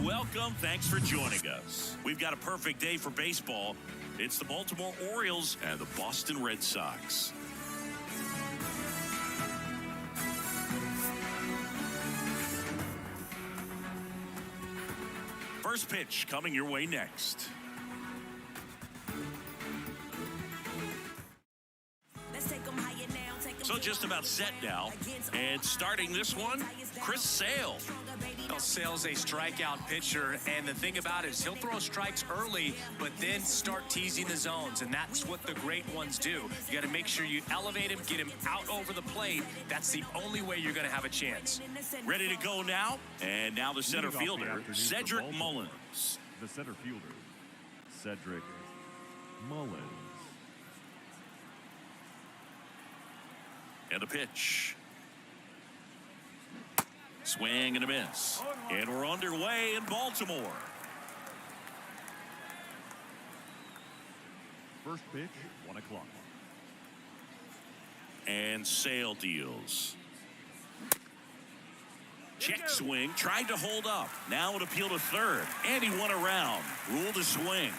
welcome. Thanks for joining us. We've got a perfect day for baseball. It's the Baltimore Orioles and the Boston Red Sox. First pitch coming your way next. So just about set now. And starting this one, Chris Sale. Well, Sale's a strikeout pitcher, and the thing about it is he'll throw strikes early, but then start teasing the zones, and that's what the great ones do. You got to make sure you elevate him, get him out over the plate. That's the only way you're going to have a chance. Ready to go now, and now the center fielder, Cedric Mullins. The center fielder, Cedric Mullins. And the pitch. Swing and a miss. And we're underway in Baltimore. First pitch, 1 o'clock. And Sale deals. Check swing, tried to hold up. Now an appeal to third. And he won around. Ruled a swing.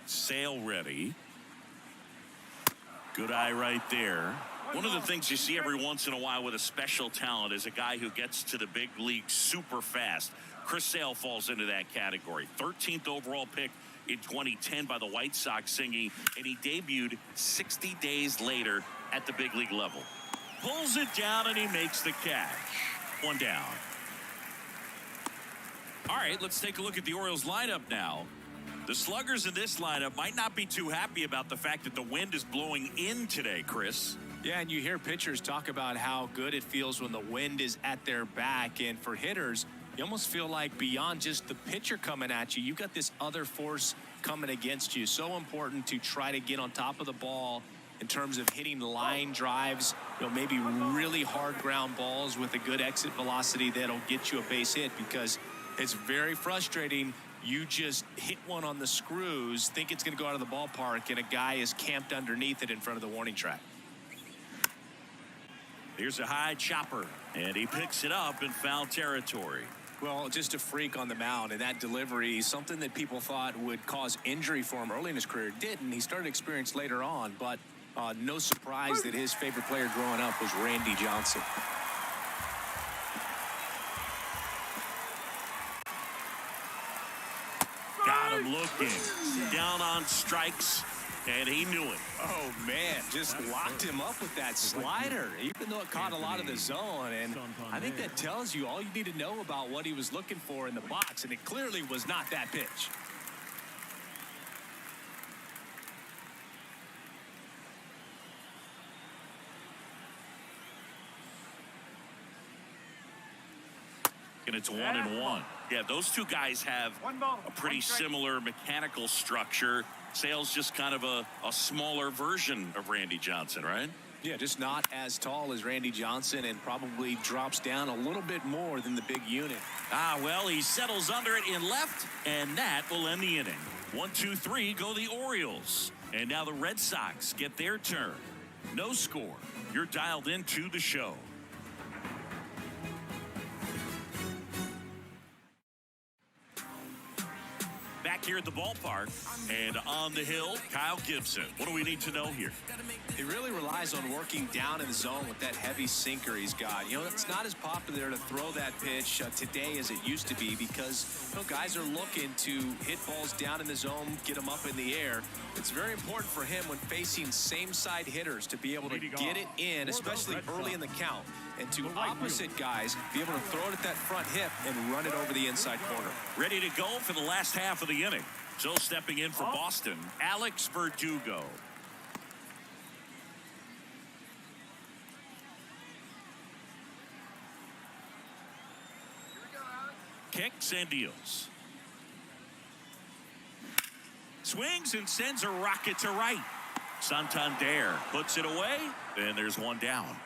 Sale ready. Good eye right there. One of the things you see every once in a while with a special talent is a guy who gets to the big league super fast. Chris Sale falls into that category. 13th overall pick in 2010 by the White Sox singing, and he debuted 60 days later at the big league level. Pulls it down and he makes the catch. One down. All right, let's take a look at the Orioles lineup now. The sluggers in this lineup might not be too happy about the fact that the wind is blowing in today, Chris. Yeah, and you hear pitchers talk about how good it feels when the wind is at their back. And for hitters, you almost feel like beyond just the pitcher coming at you, you've got this other force coming against you. So important to try to get on top of the ball in terms of hitting line drives, maybe really hard ground balls with a good exit velocity that'll get you a base hit, because it's very frustrating. You just hit one on the screws, think it's going to go out of the ballpark, and a guy is camped underneath it in front of the warning track. Here's a high chopper, and he picks it up in foul territory. Well, just a freak on the mound, and that delivery, something that people thought would cause injury for him early in his career, didn't. He started to experience later on, but no surprise that his favorite player growing up was Randy Johnson. Got him looking. Down on strikes, and he knew it. Oh, man, just locked him up with that slider, even though it caught a lot of the zone. And I think that tells you all you need to know about what he was looking for in the box, and it clearly was not that pitch. And it's 1-1. Yeah, those two guys have a pretty similar mechanical structure. Sale's just kind of a smaller version of Randy Johnson, right? Yeah, just not as tall as Randy Johnson, and probably drops down a little bit more than the big unit. Well, he settles under it in left, and that will end the inning. 1-2-3 go the Orioles. And now the Red Sox get their turn. No score. You're dialed into the show. Back here at the ballpark, and on the hill, Kyle Gibson. What do we need to know here? He really relies on working down in the zone with that heavy sinker he's got. It's not as popular to throw that pitch today as it used to be, because guys are looking to hit balls down in the zone, get them up in the air. It's very important for him when facing same-side hitters to be able to get it in, especially early in the count. And to opposite guys, be able to throw it at that front hip and run it over the inside corner. Ready to go for the last half of the inning. So stepping in for Boston, Alex Verdugo. Kicks and deals. Swings and sends a rocket to right. Santander puts it away, and there's one down.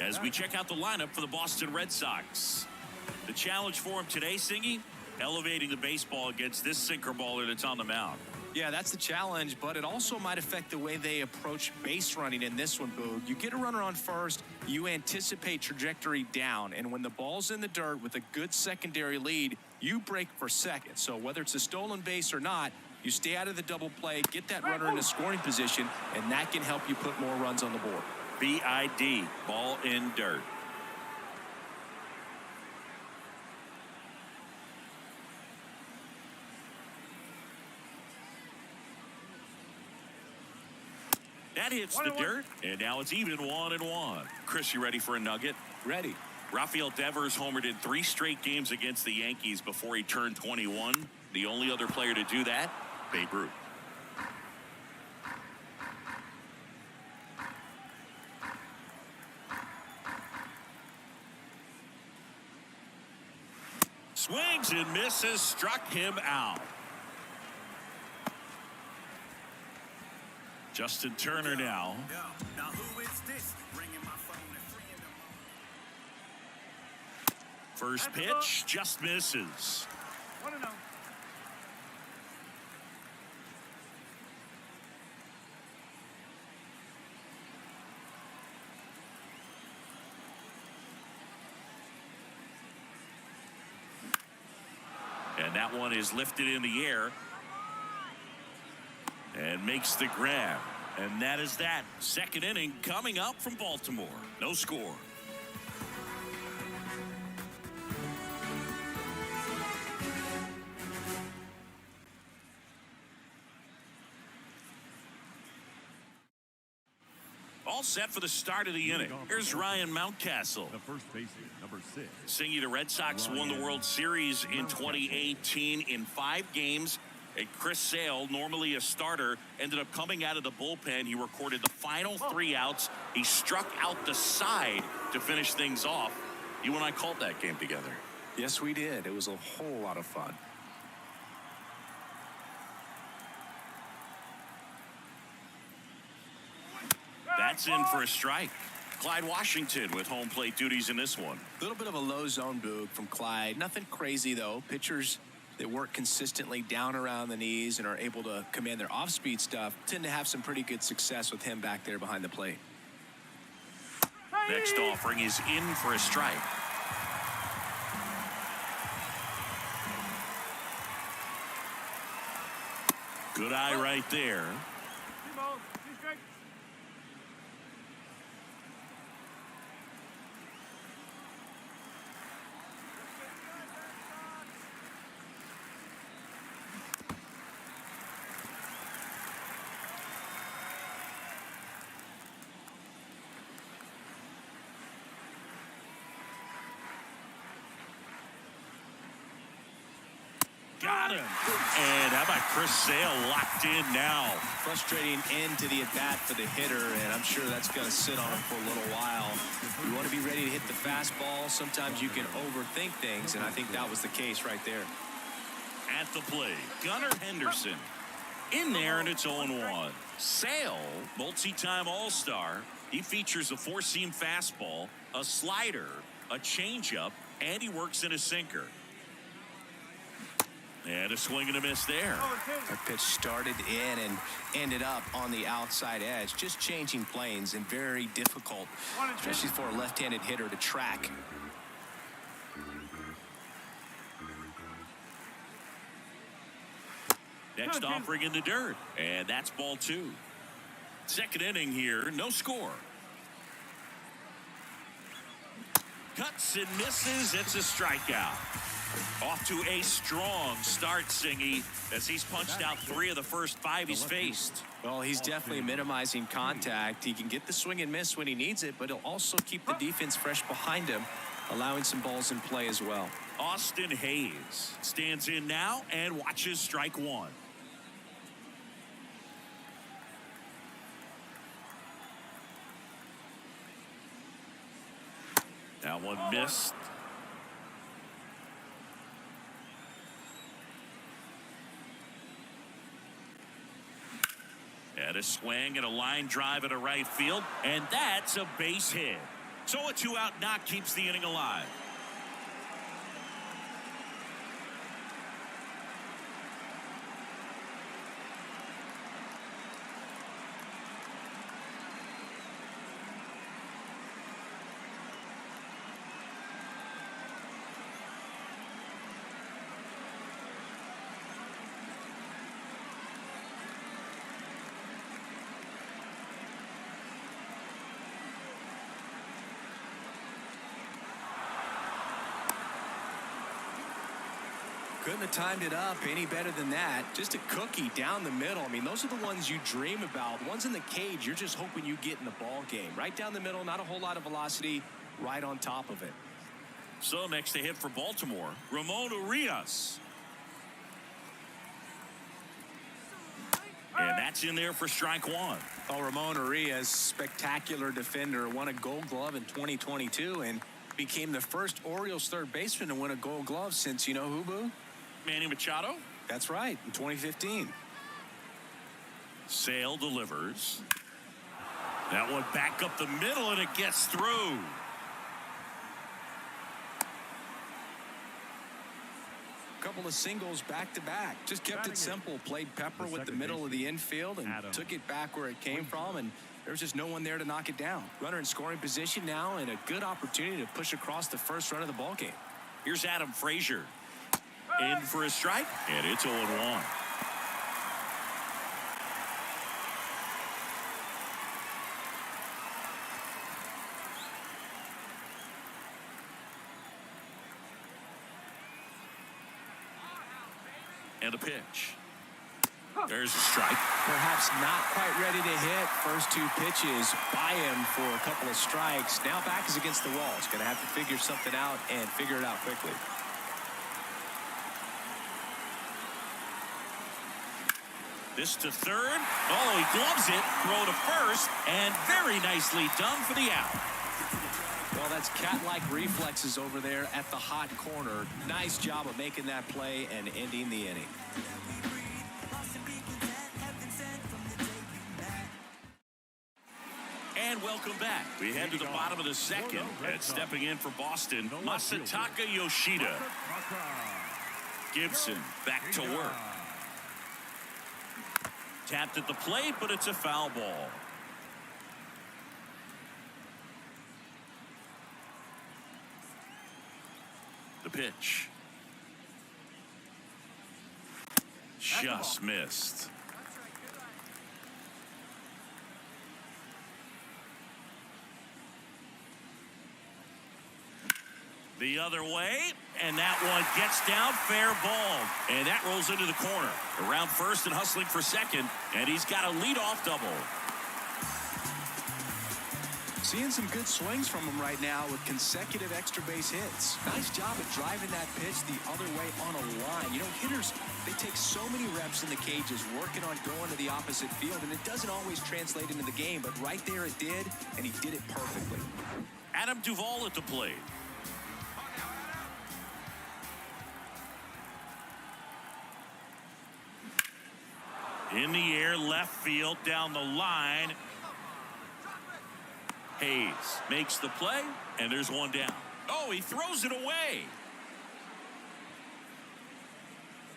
As we check out the lineup for the Boston Red Sox. The challenge for him today, Singy, elevating the baseball against this sinker baller that's on the mound. Yeah, that's the challenge, but it also might affect the way they approach base running in this one, Boog. You get a runner on first, you anticipate trajectory down, and when the ball's in the dirt with a good secondary lead, you break for second. So whether it's a stolen base or not, you stay out of the double play, get that runner in a scoring position, and that can help you put more runs on the board. BID, ball in dirt. That hits the dirt, and now it's even 1-1. Chris, you ready for a nugget? Ready. Rafael Devers homered in 3 straight games against the Yankees before he turned 21. The only other player to do that, Babe Ruth. Swings and misses, struck him out. Justin Turner now. Now who is this? Ringing my phone and freeing them. First pitch just misses. 1-0. And that one is lifted in the air and makes the grab. And that is that. Second inning coming up from Baltimore. No score. All set for the start of the inning. Here's Ryan Mountcastle. The first baseman, number 6. Singing the Red Sox won the World Series in 2018 in 5 games. And Chris Sale, normally a starter, ended up coming out of the bullpen. He recorded the final 3 outs. He struck out the side to finish things off. You and I called that game together. Yes, we did. It was a whole lot of fun. That's in for a strike. Clyde Washington with home plate duties in this one. A little bit of a low zone, Boog, from Clyde. Nothing crazy, though. Pitchers that work consistently down around the knees and are able to command their off-speed stuff tend to have some pretty good success with him back there behind the plate. Next offering is in for a strike. Good eye right there. Got him. And how about Chris Sale locked in now? Frustrating end to the at-bat for the hitter, and I'm sure that's going to sit on him for a little while. You want to be ready to hit the fastball. Sometimes you can overthink things, and I think that was the case right there. At the plate, Gunnar Henderson. In there, and it's 0-1. Sale, multi-time All-Star. He features a 4-seam fastball, a slider, a changeup, and he works in a sinker. And a swing and a miss there. That pitch started in and ended up on the outside edge. Just changing planes and very difficult, especially for a left-handed hitter to track. Next offering in the dirt. And that's ball 2. Second inning here, no score. Cuts and misses. It's a strikeout. Off to a strong start, Singy, as he's punched out 3 of the first 5 he's faced. Well, he's definitely minimizing contact. He can get the swing and miss when he needs it, but he'll also keep the defense fresh behind him, allowing some balls in play as well. Austin Hayes stands in now and watches strike 1. That one missed. And a swing and a line drive at a right field, and that's a base hit. So a 2-out knock keeps the inning alive. Couldn't have timed it up any better than that. Just a cookie down the middle. I mean, those are the ones you dream about. Ones in the cage, you're just hoping you get in the ball game. Right down the middle, not a whole lot of velocity, right on top of it. So next to hit for Baltimore, Ramon Urias. And that's in there for strike one. Oh, Ramon Urias, spectacular defender, won a Gold Glove in 2022 and became the first Orioles third baseman to win a Gold Glove since, you know who, Boo? Manny Machado. That's right, in 2015. Sale delivers. That one back up the middle, and it gets through. Couple of singles back-to-back. Just kept it simple. Played pepper with the middle of the infield and took it back where it came from, and there's just no one there to knock it down. Runner in scoring position now, and a good opportunity to push across the first run of the ballgame. Here's Adam Frazier. In for a strike, and it's 0-1. And a pitch. There's a strike. Perhaps not quite ready to hit. First two pitches by him for a couple of strikes. Now back is against the wall. He's going to have to figure something out and figure it out quickly. This to third. Oh, he gloves it. Throw to first. And very nicely done for the out. Well, that's cat-like reflexes over there at the hot corner. Nice job of making that play and ending the inning. And welcome back. We head to the bottom of the second. And stepping in for Boston, Masataka Yoshida. Gibson back to work. Tapped at the plate, but it's a foul ball. The pitch. Just missed. The other way, and that one gets down, fair ball. And that rolls into the corner. Around first and hustling for second, and he's got a leadoff double. Seeing some good swings from him right now with consecutive extra base hits. Nice job at driving that pitch the other way on a line. You know, hitters, they take so many reps in the cages working on going to the opposite field, and it doesn't always translate into the game, but right there it did, and he did it perfectly. Adam Duvall at the plate. In the air, left field, down the line. Hayes makes the play, and there's one down. Oh, he throws it away.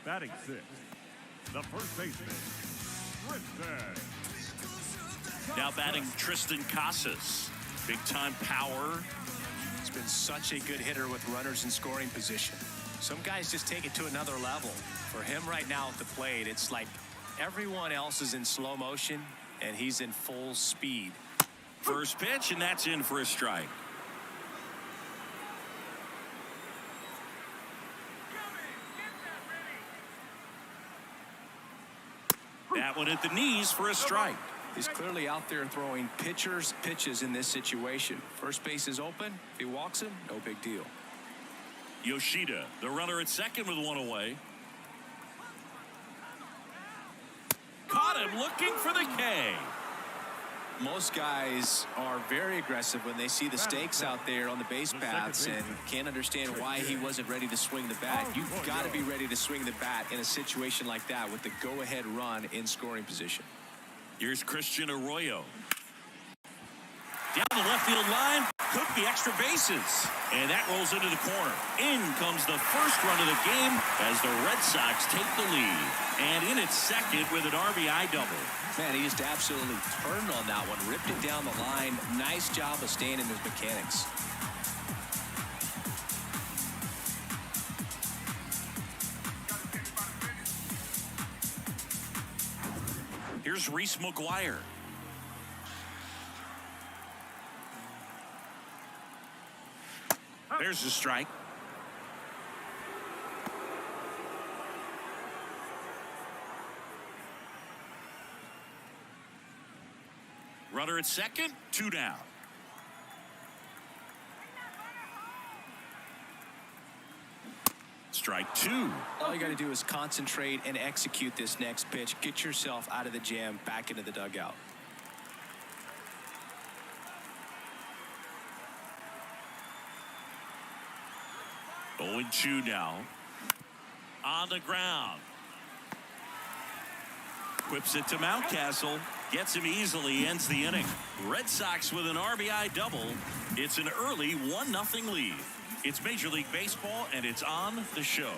Batting sixth, the first baseman, Tristan. Now batting Tristan Casas. Big-time power. He's been such a good hitter with runners in scoring position. Some guys just take it to another level. For him right now at the plate, it's like everyone else is in slow motion, and he's in full speed. First pitch, and that's in for a strike. That one at the knees for a strike. He's clearly out there throwing pitches in this situation. First base is open. If he walks him, no big deal. Yoshida, the runner at second with one away. Caught him looking for the K. Most guys are very aggressive when they see the stakes out there on the base paths and can't understand why he wasn't ready to swing the bat. You've got to be ready to swing the bat in a situation like that with the go-ahead run in scoring position. Here's Christian Arroyo. Down the left field line, could be extra bases. And that rolls into the corner. In comes the first run of the game as the Red Sox take the lead. And in its second with an RBI double. Man, he just absolutely turned on that one, ripped it down the line. Nice job of staying in his mechanics. Here's Reese McGuire. There's the strike. Runner at second, 2 down. Strike 2. All you got to do is concentrate and execute this next pitch. Get yourself out of the jam, back into the dugout. 0-2 now. On the ground. Whips it to Mountcastle. Gets him easily, ends the inning. Red Sox with an RBI double. It's an early 1-0 lead. It's Major League Baseball, and it's on the show.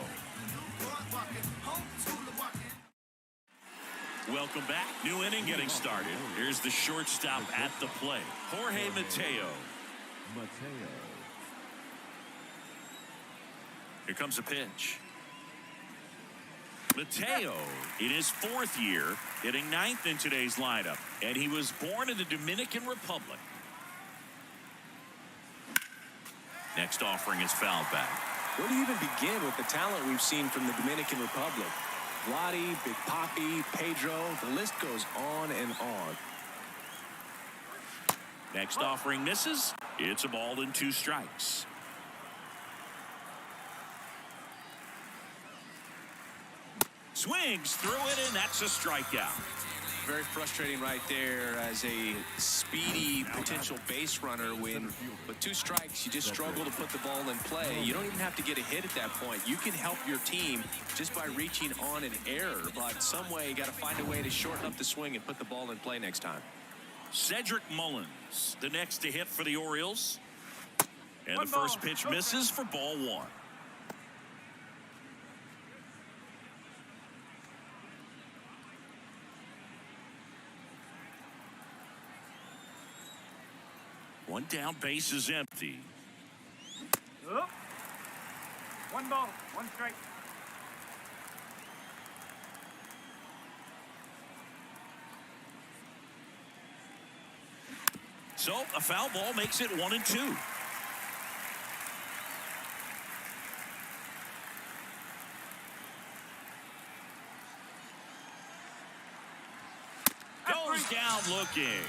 Welcome back. New inning getting started. Here's the shortstop at the plate, Jorge Mateo. Here comes a pitch. Mateo, in his 4th year, hitting 9th in today's lineup, and he was born in the Dominican Republic. Next offering is fouled back. Where do you even begin with the talent we've seen from the Dominican Republic? Vladdy, Big Papi, Pedro, the list goes on and on. Next offering misses. It's a ball and 2 strikes. Swings through it, and that's a strikeout. Very frustrating right there as a speedy potential base runner when with 2 strikes you just struggle to put the ball in play. You don't even have to get a hit at that point. You can help your team just by reaching on an error, but some way you got to find a way to shorten up the swing and put the ball in play next time. Cedric Mullins, the next to hit for the Orioles. And the first pitch misses for ball 1. One down, base is empty. Oh. 1 ball, 1 strike. So a foul ball makes it 1-2. Goes down looking.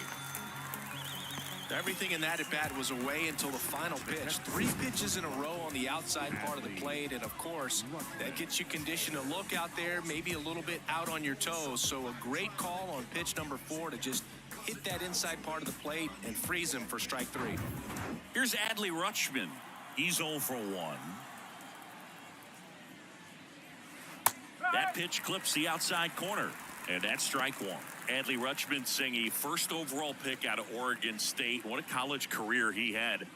Everything in that at bat was away until the final pitch. 3 pitches in a row on the outside part of the plate, and of course that gets you conditioned to look out there, maybe a little bit out on your toes. So a great call on pitch number 4 to just hit that inside part of the plate and freeze him for strike 3. Here's Adley Rutschman. He's 0 for 1. That pitch clips the outside corner, and that's strike 1. Adley Rutschman saying a first overall pick out of Oregon State. What a college career he had.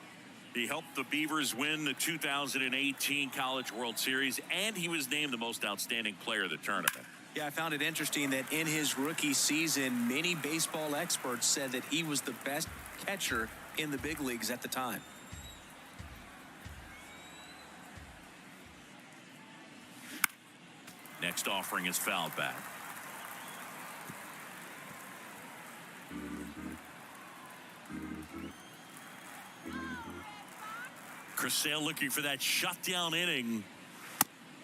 He helped the Beavers win the 2018 College World Series, and he was named the most outstanding player of the tournament. Yeah, I found it interesting that in his rookie season, many baseball experts said that he was the best catcher in the big leagues at the time. Next offering is fouled back. Chris Sale looking for that shutdown inning.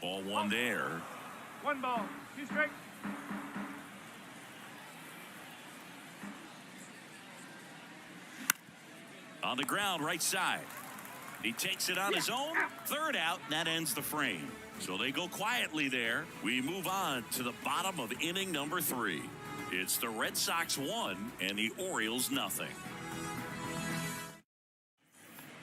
Ball 1 there. 1 ball, 2 strikes. On the ground, right side. He takes it on his own. 3rd out, and that ends the frame. So they go quietly there. We move on to the bottom of inning number 3. It's the Red Sox 1 and the Orioles 0.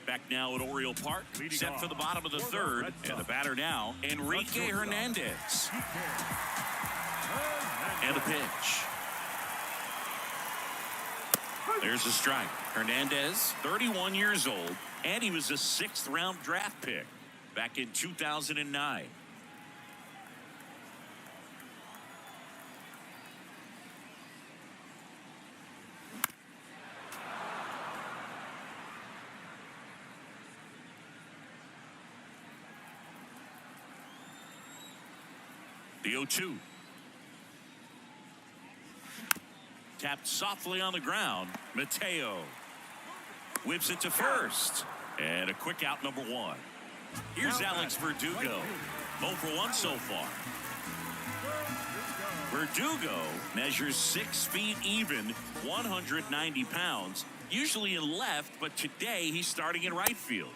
Back now at Oriole Park, set for the bottom of the 3rd, and the batter now, Enrique Hernandez. And the pitch. There's a strike. Hernandez, 31 years old, and he was a 6th-round draft pick back in 2009. The 0-2. Tapped softly on the ground. Mateo whips it to first. And a quick out, number 1. Here's Alex Verdugo. 0 for 1 so far. Verdugo measures 6 feet even, 190 pounds, usually in left, but today he's starting in right field.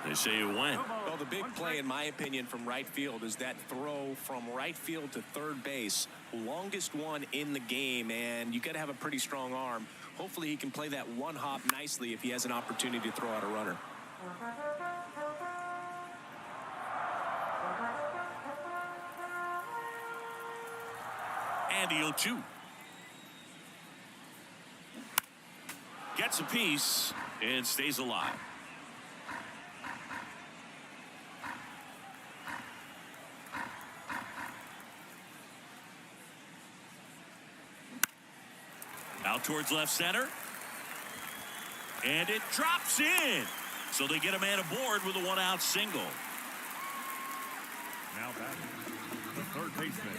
They say it went. Well, the big play, in my opinion, from right field is that throw from right field to third base. Longest one in the game, and you got to have a pretty strong arm. Hopefully he can play that one hop nicely if he has an opportunity to throw out a runner. And the 0-2. Gets a piece and stays alive. Out towards left center. And it drops in. So they get a man aboard with a 1-out single. Now back, the third baseman.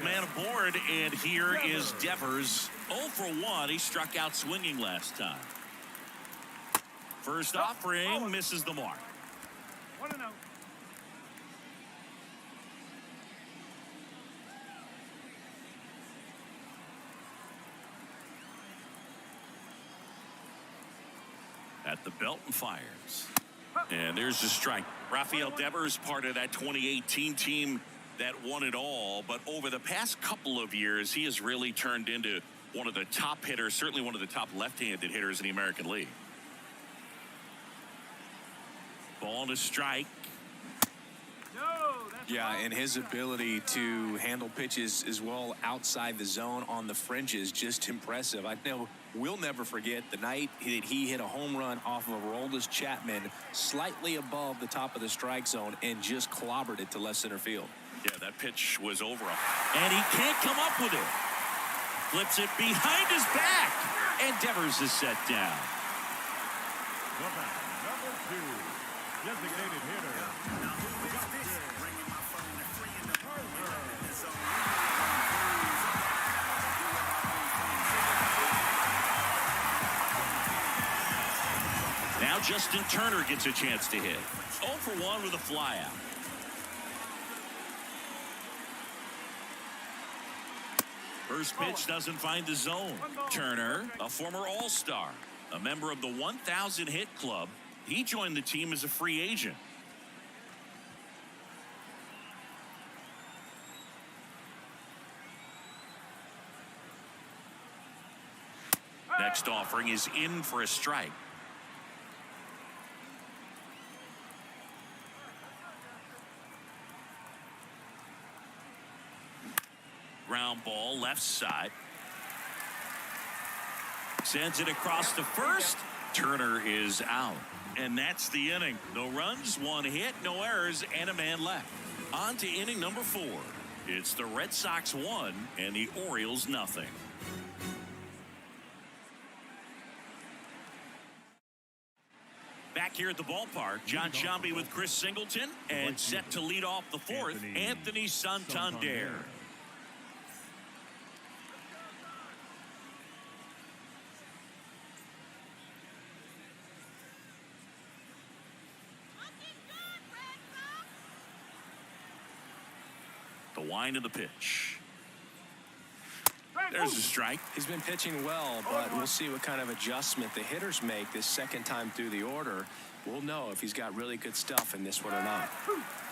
Man aboard, and here is Devers. 0 for 1. He struck out swinging last time. First offering misses the mark. 1-0. At the belt and fires. And there's the strike. Rafael Devers, part of that 2018 team that won it all. But over the past couple of years, he has really turned into one of the top hitters, certainly one of the top left-handed hitters in the American League. Ball and a strike. Yeah, and his ability to handle pitches as well outside the zone on the fringes, just impressive. I know we'll never forget the night that he hit a home run off of Aroldis Chapman slightly above the top of the strike zone and just clobbered it to left center field. Yeah, that pitch was over. And he can't come up with it. Flips it behind his back. And Devers is set down. The batter, number 2, designated hitter. Now Justin Turner gets a chance to hit. 0 for 1 with a flyout. First pitch doesn't find the zone. Turner, a former All-Star, a member of the 1,000 hit club. He joined the team as a free agent. Next offering is in for a strike. Ground ball left side. Sends it across to first. Turner is out. And that's the inning. No runs, 1 hit, no errors, and a man left. On to inning number 4. It's the Red Sox 1 and the Orioles nothing. Back here at the ballpark, John Sciambi with Chris Singleton, and set to lead off the 4th, Anthony Santander. The wind of the pitch. There's a strike. He's been pitching well, but we'll see what kind of adjustment the hitters make this second time through the order. We'll know if he's got really good stuff in this one or not.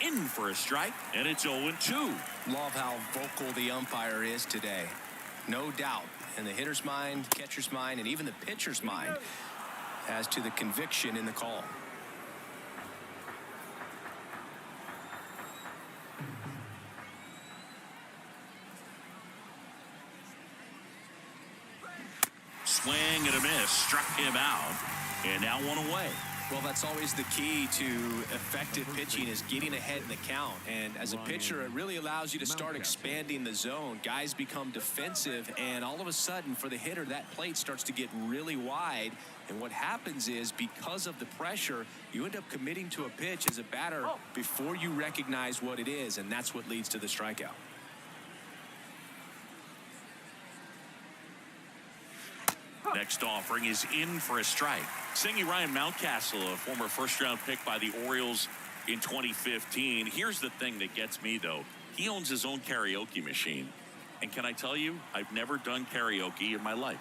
In for a strike, and it's 0-2. Love how vocal the umpire is today. No doubt in the hitter's mind, catcher's mind, and even the pitcher's mind as to the conviction in the call. Swing and a miss, struck him out, and now 1 away. Well, that's always the key to effective pitching, is getting ahead in the count. And as a pitcher, it really allows you to start expanding the zone. Guys become defensive, and all of a sudden, for the hitter, that plate starts to get really wide. And what happens is, because of the pressure, you end up committing to a pitch as a batter before you recognize what it is, and that's what leads to the strikeout. Next offering is in for a strike. Singing Ryan Mountcastle, a former first-round pick by the Orioles in 2015. Here's the thing that gets me, though. He owns his own karaoke machine. And can I tell you, I've never done karaoke in my life.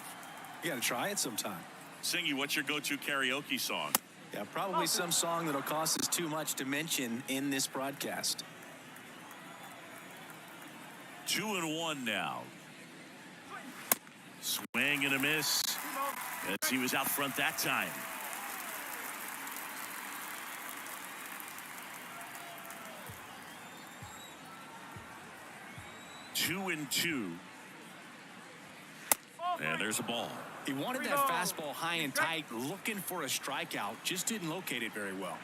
You got to try it sometime. Singy, what's your go-to karaoke song? Yeah, probably some song that'll cost us too much to mention in this broadcast. 2-1 now. Swing and a miss as he was out front that time. Two and two. And there's a ball. He wanted that fastball high and tight, looking for a strikeout. Just didn't locate it very well.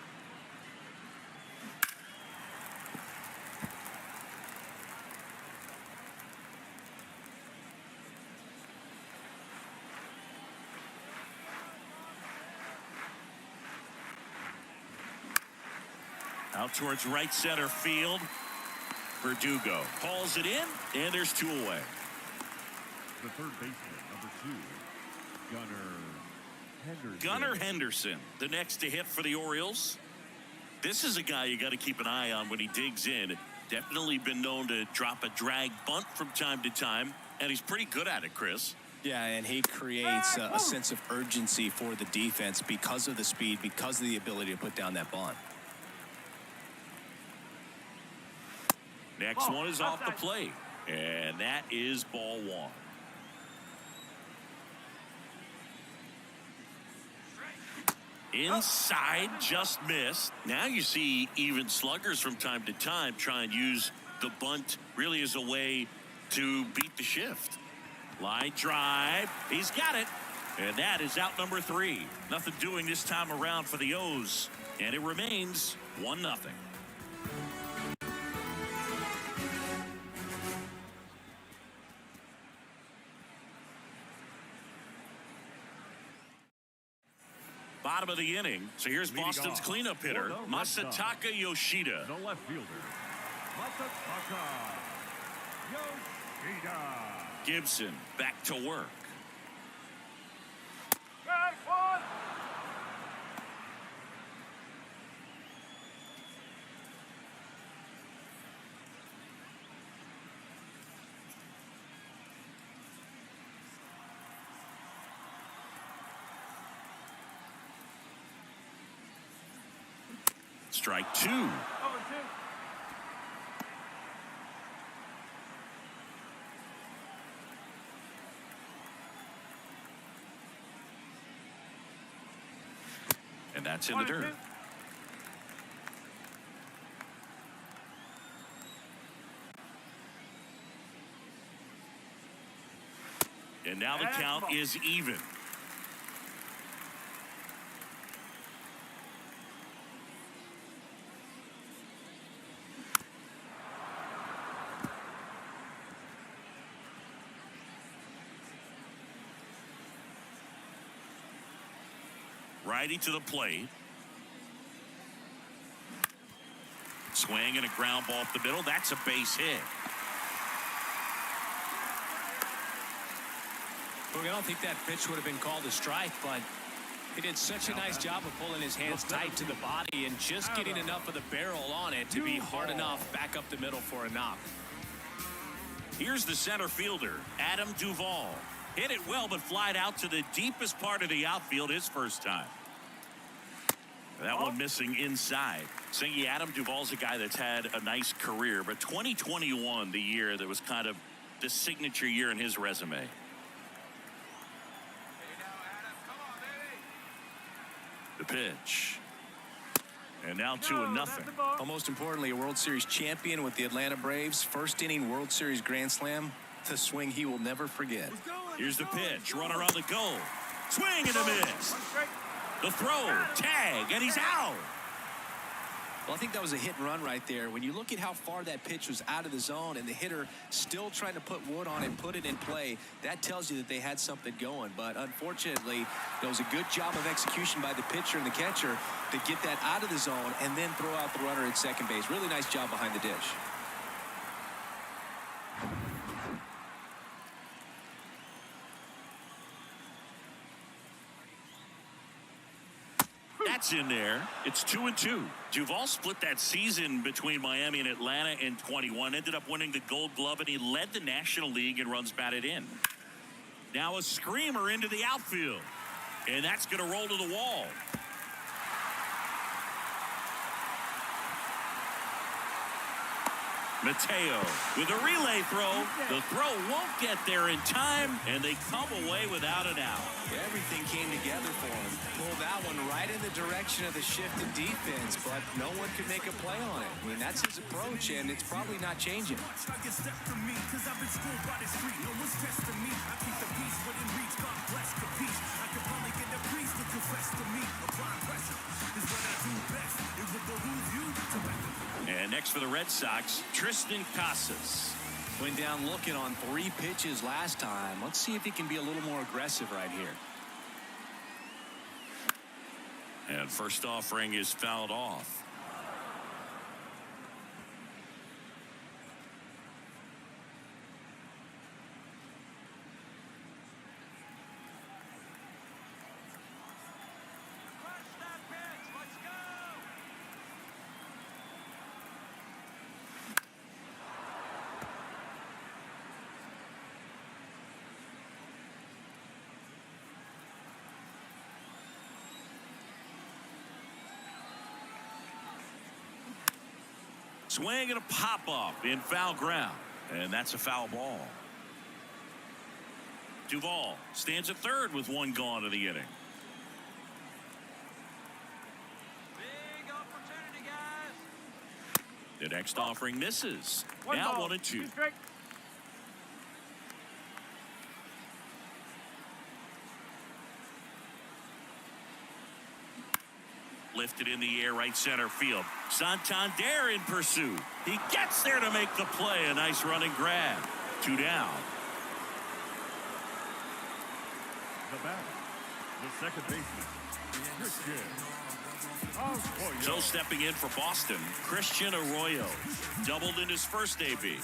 Out towards right center field. Verdugo hauls it in, and there's two away. The third baseman, number 2, Gunnar Henderson. Gunnar Henderson, the next to hit for the Orioles. This is a guy you got to keep an eye on when he digs in. Definitely been known to drop a drag bunt from time to time, and he's pretty good at it, Chris. Yeah, and he creates a sense of urgency for the defense because of the speed, because of the ability to put down that bunt. Next one is off the plate, and that is ball 1. Inside, just missed. Now you see even sluggers from time to time try and use the bunt really as a way to beat the shift. Line drive. He's got it. And that is out number 3. Nothing doing this time around for the O's. And it remains 1-0. Bottom of the inning. So here's Leading Boston's off cleanup for hitter, the Red Masataka Yoshida. The left fielder, Masataka Yoshida. Gibson back to work. Strike one. Strike 2. Over 2. And that's in the dirt. And now the count is even. Righty to the plate. Swing and a ground ball up the middle. That's a base hit. Look, I don't think that pitch would have been called a strike, but he did such a nice job of pulling his hands tight to the body and just getting enough of the barrel on it to be hard enough back up the middle for a knock. Here's the center fielder, Adam Duvall. Hit it well, but flied out to the deepest part of the outfield his first time. That one missing inside. Singy, Adam Duvall's a guy that's had a nice career, but 2021, the year that was kind of the signature year in his resume. The pitch. And now 2-0. Well, most importantly, a World Series champion with the Atlanta Braves. First inning World Series Grand Slam. The swing he will never forget. Here's the pitch. Runner on the goal. Swing and a miss. The throw. Tag. And he's out. Well, I think that was a hit and run right there. When you look at how far that pitch was out of the zone and the hitter still trying to put wood on it, put it in play, that tells you that they had something going. But unfortunately, there was a good job of execution by the pitcher and the catcher to get that out of the zone and then throw out the runner at second base. Really nice job behind the dish. That's in there. It's 2-2. Duvall split that season between Miami and Atlanta in 21. Ended up winning the Gold Glove, and he led the National League in runs batted in. Now a screamer into the outfield. And that's going to roll to the wall. Mateo with a relay throw. The throw won't get there in time, and they come away without an out. Everything came together for him. Pulled that one right in the direction of the shift in defense, but no one could make a play on it. I mean, that's his approach, and it's probably not changing. And next for the Red Sox, Tristan Casas. Went down looking on 3 pitches last time. Let's see if he can be a little more aggressive right here. And first offering is fouled off. Swing and a pop-up in foul ground. And that's a foul ball. Duvall stands at third with 1 gone in the inning. Big opportunity, guys. The next offering misses. One now ball, 1-2. 2 strike. Lifted in the air, right center field. Santander in pursuit. He gets there to make the play. A nice running grab. 2 down. The batter, the second baseman, Christian. So stepping in for Boston, Christian Arroyo. Doubled in his first AB.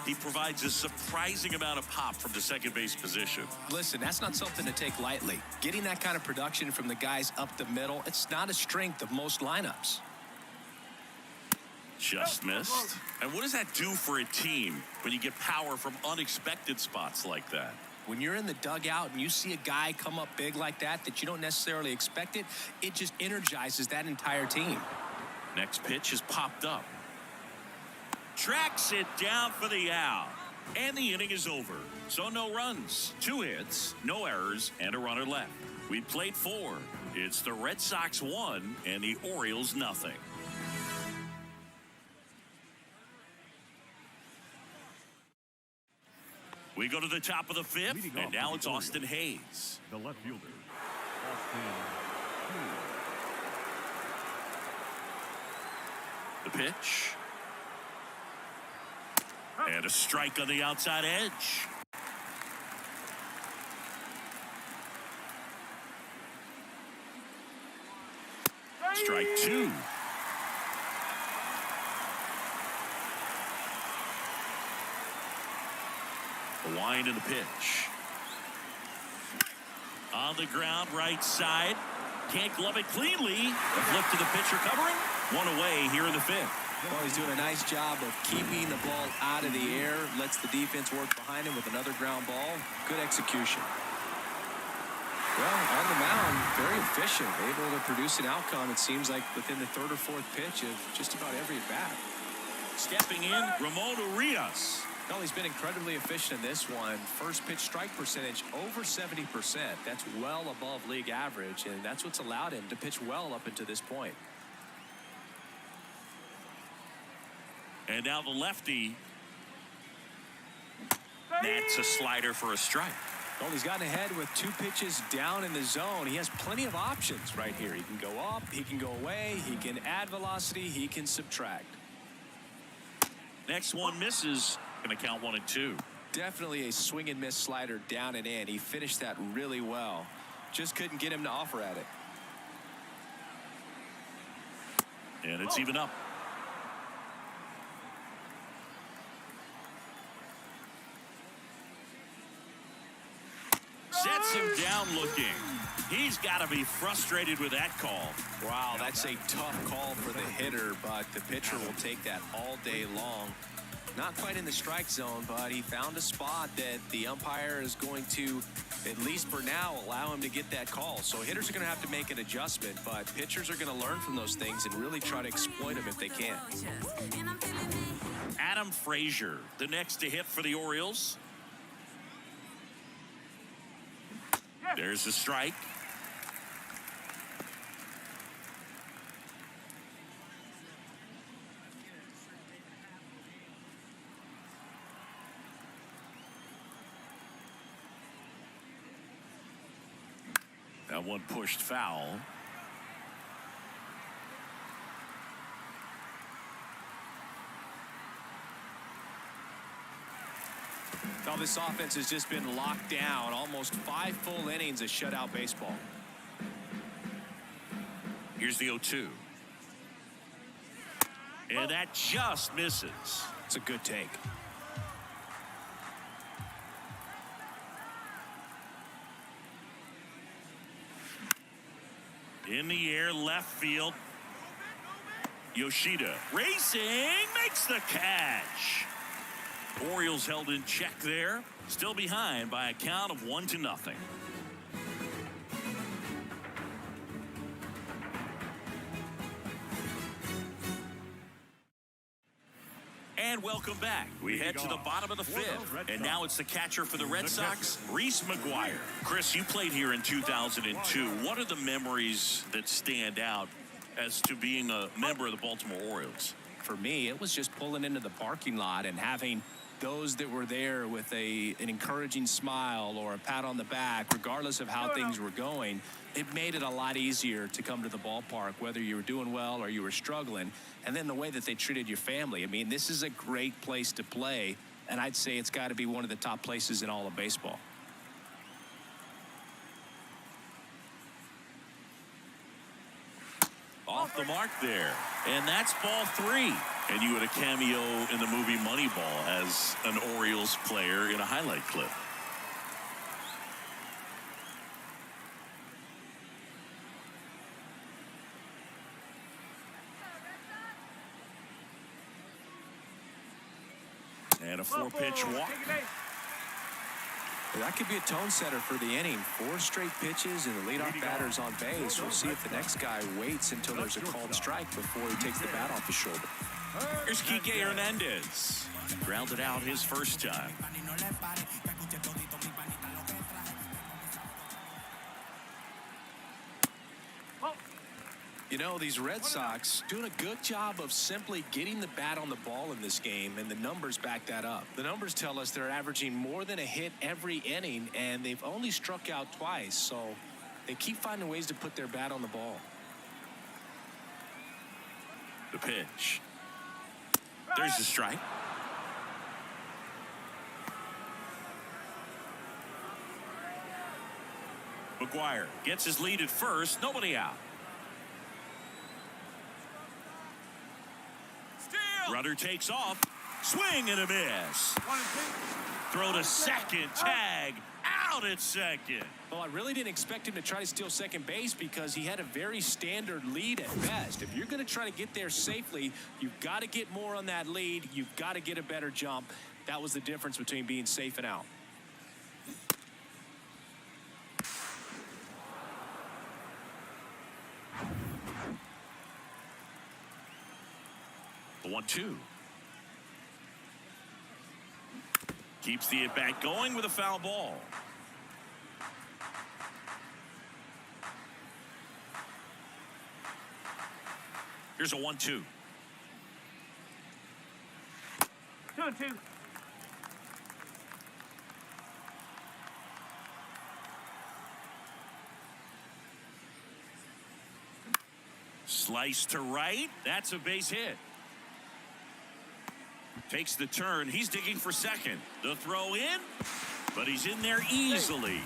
He provides a surprising amount of pop from the second base position. Listen, that's not something to take lightly. Getting that kind of production from the guys up the middle, it's not a strength of most lineups. Just missed. And what does that do for a team when you get power from unexpected spots like that? When you're in the dugout and you see a guy come up big like that you don't necessarily expect it, it just energizes that entire team. Next pitch is popped up. Tracks it down for the out. And the inning is over. So no runs, 2 hits, no errors, and a runner left. We played 4. It's the Red Sox 1 and the Orioles nothing. We go to the top of the 5th, Leading and off now for it's the Austin Hayes. The left fielder, Austin Hayes. The pitch. And a strike on the outside edge. Strike 2. The wind and the pitch. On the ground, right side. Can't glove it cleanly. A flip to the pitcher covering. 1 away here in the 5th. Well, he's doing a nice job of keeping the ball out of the air. Lets the defense work behind him with another ground ball. Good execution. Well, on the mound, very efficient. Able to produce an outcome, it seems like, within the 3rd or 4th pitch of just about every at-bat. Stepping in, Ramon Urias. Well, he's been incredibly efficient in this one. First pitch strike percentage over 70%. That's well above league average, and that's what's allowed him to pitch well up until this point. And now the lefty. That's a slider for a strike. Well, he's gotten ahead with 2 pitches down in the zone. He has plenty of options right here. He can go up, he can go away, he can add velocity, he can subtract. Next one misses. Going to count 1 and 2. Definitely a swing and miss slider down and in. He finished that really well. Just couldn't get him to offer at it. And it's even up. Sets him down looking. He's got to be frustrated with that call. Wow, that's a tough call for the hitter, but the pitcher will take that all day long. Not quite in the strike zone, but he found a spot that the umpire is going to, at least for now, allow him to get that call. So hitters are going to have to make an adjustment, but pitchers are going to learn from those things and really try to exploit them if they can. Adam Frazier, the next to hit for the Orioles. There's a strike. That one pushed foul. Now this offense has just been locked down. Almost 5 full innings of shutout baseball. Here's the 0-2. And that just misses. It's a good take. In the air, left field. Yoshida racing, makes the catch. Orioles held in check there. Still behind by a count of 1-0. And welcome back. We head to the bottom of the fifth. And now it's the catcher for the Red Sox, Reese McGuire. Chris, you played here in 2002. What are the memories that stand out as to being a member of the Baltimore Orioles? For me, it was just pulling into the parking lot and having those that were there with an encouraging smile or a pat on the back, regardless of how things were going. It made it a lot easier to come to the ballpark, whether you were doing well or you were struggling. And then the way that they treated your family. I mean, this is a great place to play, and I'd say it's got to be one of the top places in all of baseball. Off the mark there. And that's ball 3. And you had a cameo in the movie Moneyball as an Orioles player in a highlight clip. And a 4-pitch walk. Well, that could be a tone setter for the inning. 4 straight pitches and the leadoff batter's on base. We'll see if the next guy waits until there's a called strike before he takes the bat off his shoulder. Here's Kike Hernandez. Grounded out his first time. You know, these Red Sox doing a good job of simply getting the bat on the ball in this game, and the numbers back that up. The numbers tell us they're averaging more than a hit every inning, and they've only struck out twice, so they keep finding ways to put their bat on the ball. The pitch. There's the strike. McGuire gets his lead at first. Nobody out. Rudder takes off. Swing and a miss. Throw to second. Tag out at second. Well, I really didn't expect him to try to steal second base because he had a very standard lead at best. If you're going to try to get there safely, you've got to get more on that lead. You've got to get a better jump. That was the difference between being safe and out. The 1-2. Keeps the at-bat going with a foul ball. Here's a 1-2. 2-2. Slice to right. That's a base hit. Takes the turn. He's digging for second. The throw in, but he's in there easily.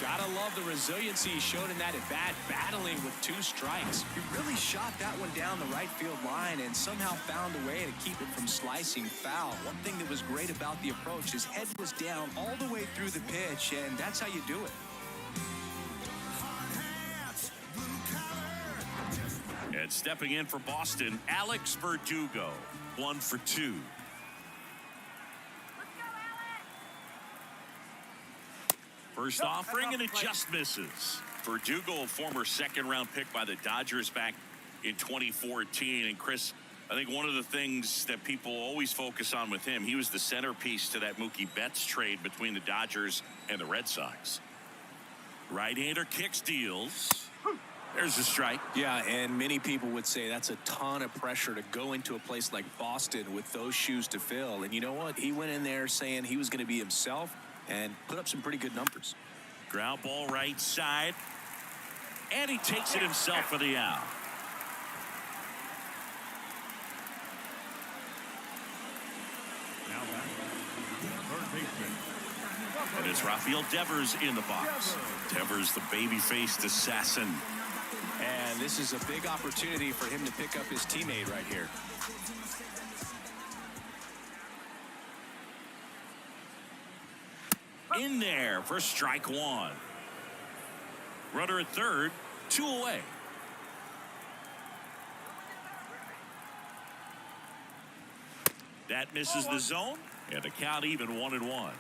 Got Gotta love the resiliency he showed in that at-bat, battling with 2 strikes. He really shot that one down the right field line and somehow found a way to keep it from slicing foul. One thing that was great about the approach, his head was down all the way through the pitch, and that's how you do it. And stepping in for Boston, Alex Verdugo, 1 for 2. First offering, and it just misses. Verdugo, a former second-round pick by the Dodgers back in 2014. And, Chris, I think one of the things that people always focus on with him, he was the centerpiece to that Mookie Betts trade between the Dodgers and the Red Sox. Right-hander kicks, deals. There's a strike. Yeah, and many people would say that's a ton of pressure to go into a place like Boston with those shoes to fill. And you know what? He went in there saying he was going to be himself and put up some pretty good numbers. Ground ball right side. And he takes it himself for the out. Now back. Third baseman. And it's Rafael Devers in the box. Devers, the baby-faced assassin. And this is a big opportunity for him to pick up his teammate right here. In there for strike 1. Runner at third, 2 away. That misses the zone, and the count even 1-1.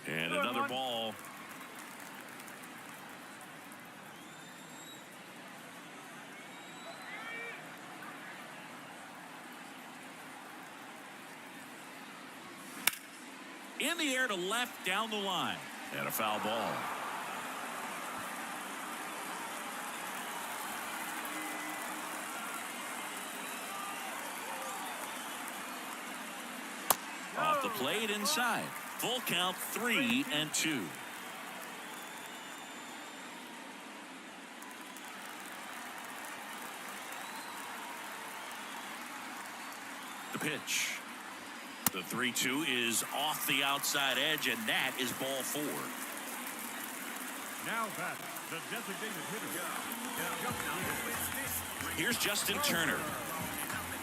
And another ball. In the air to left down the line. And a foul ball. Off the plate inside. Full count, 3-2. The pitch. The 3-2 is off the outside edge, and that is ball 4. Now back. The designated hitter. Here's Justin Turner.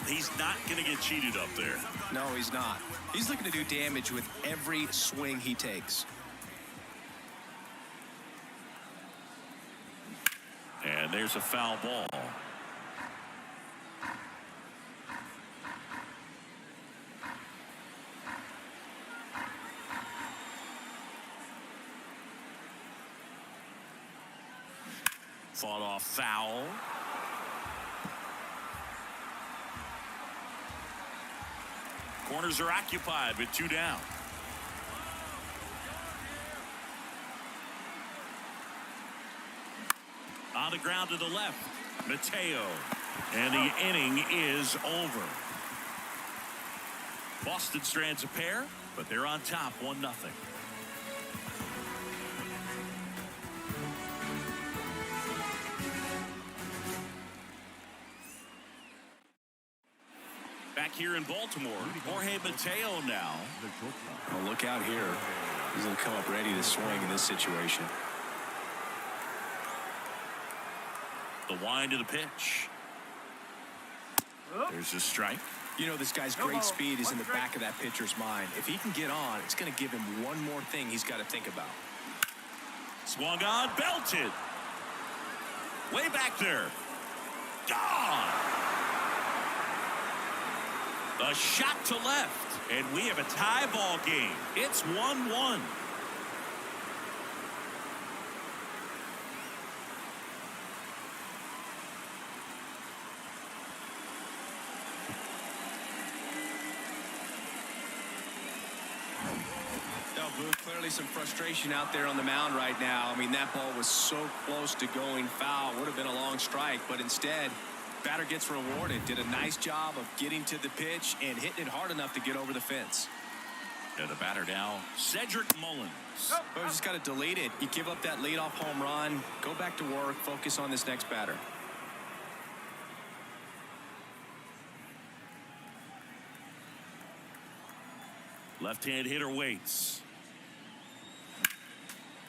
He's not going to get cheated up there. No, he's not. He's looking to do damage with every swing he takes. And there's a foul ball. Fought off foul. Corners are occupied with 2 down. On the ground to the left, Mateo. And the inning is over. Boston strands a pair, but they're on top 1-0. Back here in Baltimore, Jorge Mateo now. Well, look out here. He's going to come up ready to swing in this situation. The wind of the pitch. There's a strike. You know, this guy's great speed is in the back of that pitcher's mind. If he can get on, it's going to give him one more thing he's got to think about. Swung on, belted. Way back there. Gone. A shot to left, and we have a tie ball game. It's 1-1. Clearly some frustration out there on the mound right now. I mean, that ball was so close to going foul. Would have been a long strike, but instead, batter gets rewarded. Did a nice job of getting to the pitch and hitting it hard enough to get over the fence. And the batter now, Cedric Mullins. But just got to delete it. You give up that leadoff home run, go back to work, focus on this next batter. Left-hand hitter waits.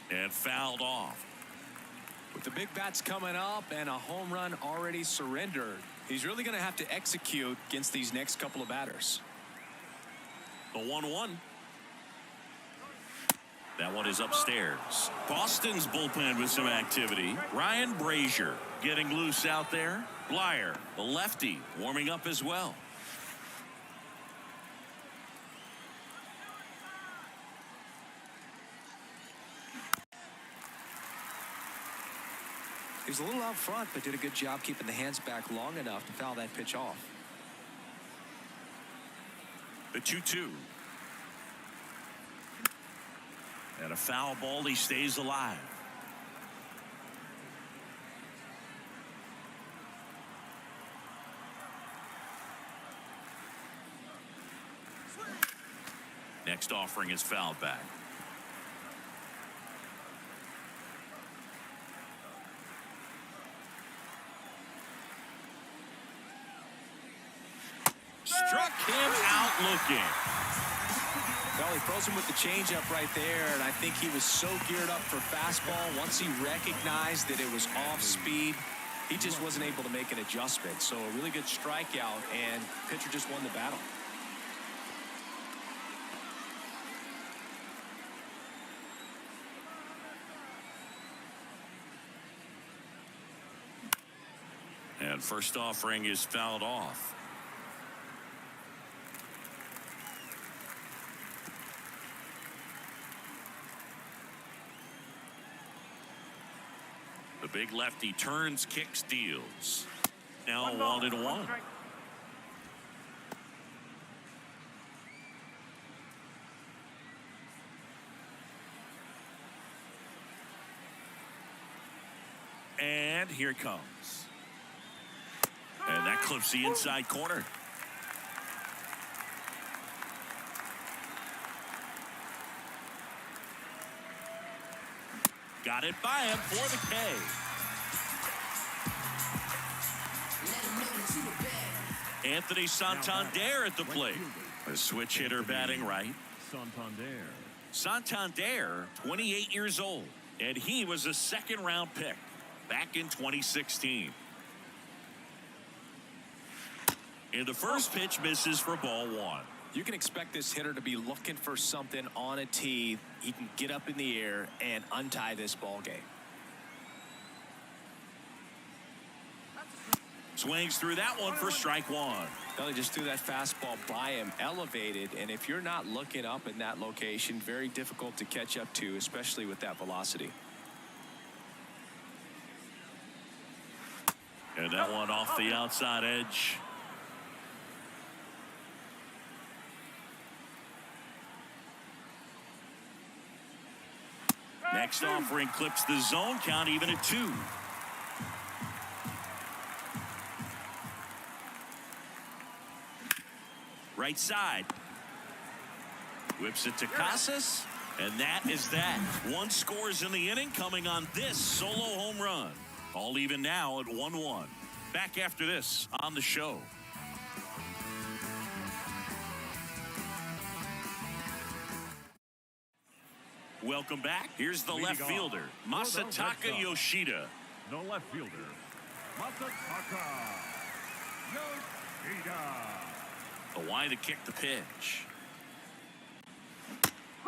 And fouled off. With the big bats coming up and a home run already surrendered, he's really going to have to execute against these next couple of batters. The 1-1. That one is upstairs. Boston's bullpen with some activity. Ryan Brazier getting loose out there. Blyer, the lefty, warming up as well. He was a little out front, but did a good job keeping the hands back long enough to foul that pitch off. The 2-2. And a foul ball. He stays alive. Next offering is fouled back. Struck him out looking. Well, he throws him with the changeup right there, and I think he was so geared up for fastball. Once he recognized that it was off speed, he just wasn't able to make an adjustment. So a really good strikeout, and pitcher just won the battle. And first offering is fouled off. The big lefty turns, kicks, deals. Now 1-1. And here it comes. And that clips the inside corner. Got it by him for the K. Anthony Santander at the plate. A switch hitter batting right. Santander, 28 years old, and he was a second-round pick back in 2016. And the first pitch misses for ball one. You can expect this hitter to be looking for something on a tee. He can get up in the air and untie this ball game. Swings through that one for strike one. Well, he just threw that fastball by him, elevated, and if you're not looking up in that location, very difficult to catch up to, especially with that velocity. And that one off the outside edge. Next offering clips the zone count even at 2. Right side. Whips it to Casas. And that is that. One scores in the inning coming on this solo home run. All even now at 1-1. Back after this on the show. Welcome back. Here's the left fielder, Masataka Yoshida. The left fielder, Masataka Yoshida. The wide to kick the pitch.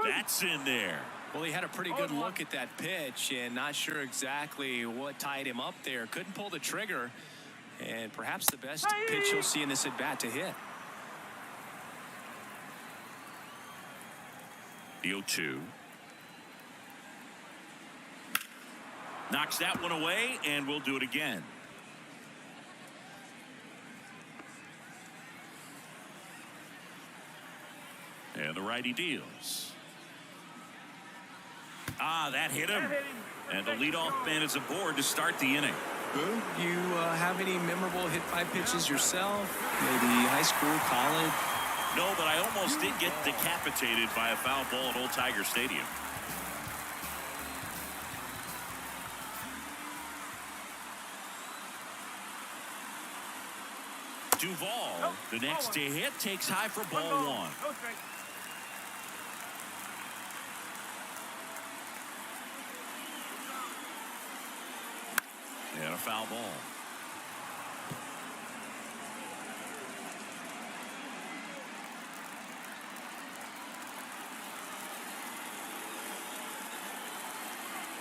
That's in there. Well, he had a pretty good look at that pitch and not sure exactly what tied him up there. Couldn't pull the trigger, and perhaps the best pitch you'll see in this at bat to hit. The 0-2. Knocks that one away, and we'll do it again. And the righty deals. That hit him. And the leadoff man is aboard to start the inning. Boo, you have any memorable hit-by pitches yourself? Maybe high school, college? No, but I almost did get decapitated by a foul ball at Old Tiger Stadium. Duvall, the next to hit, takes high for ball one. And a foul ball.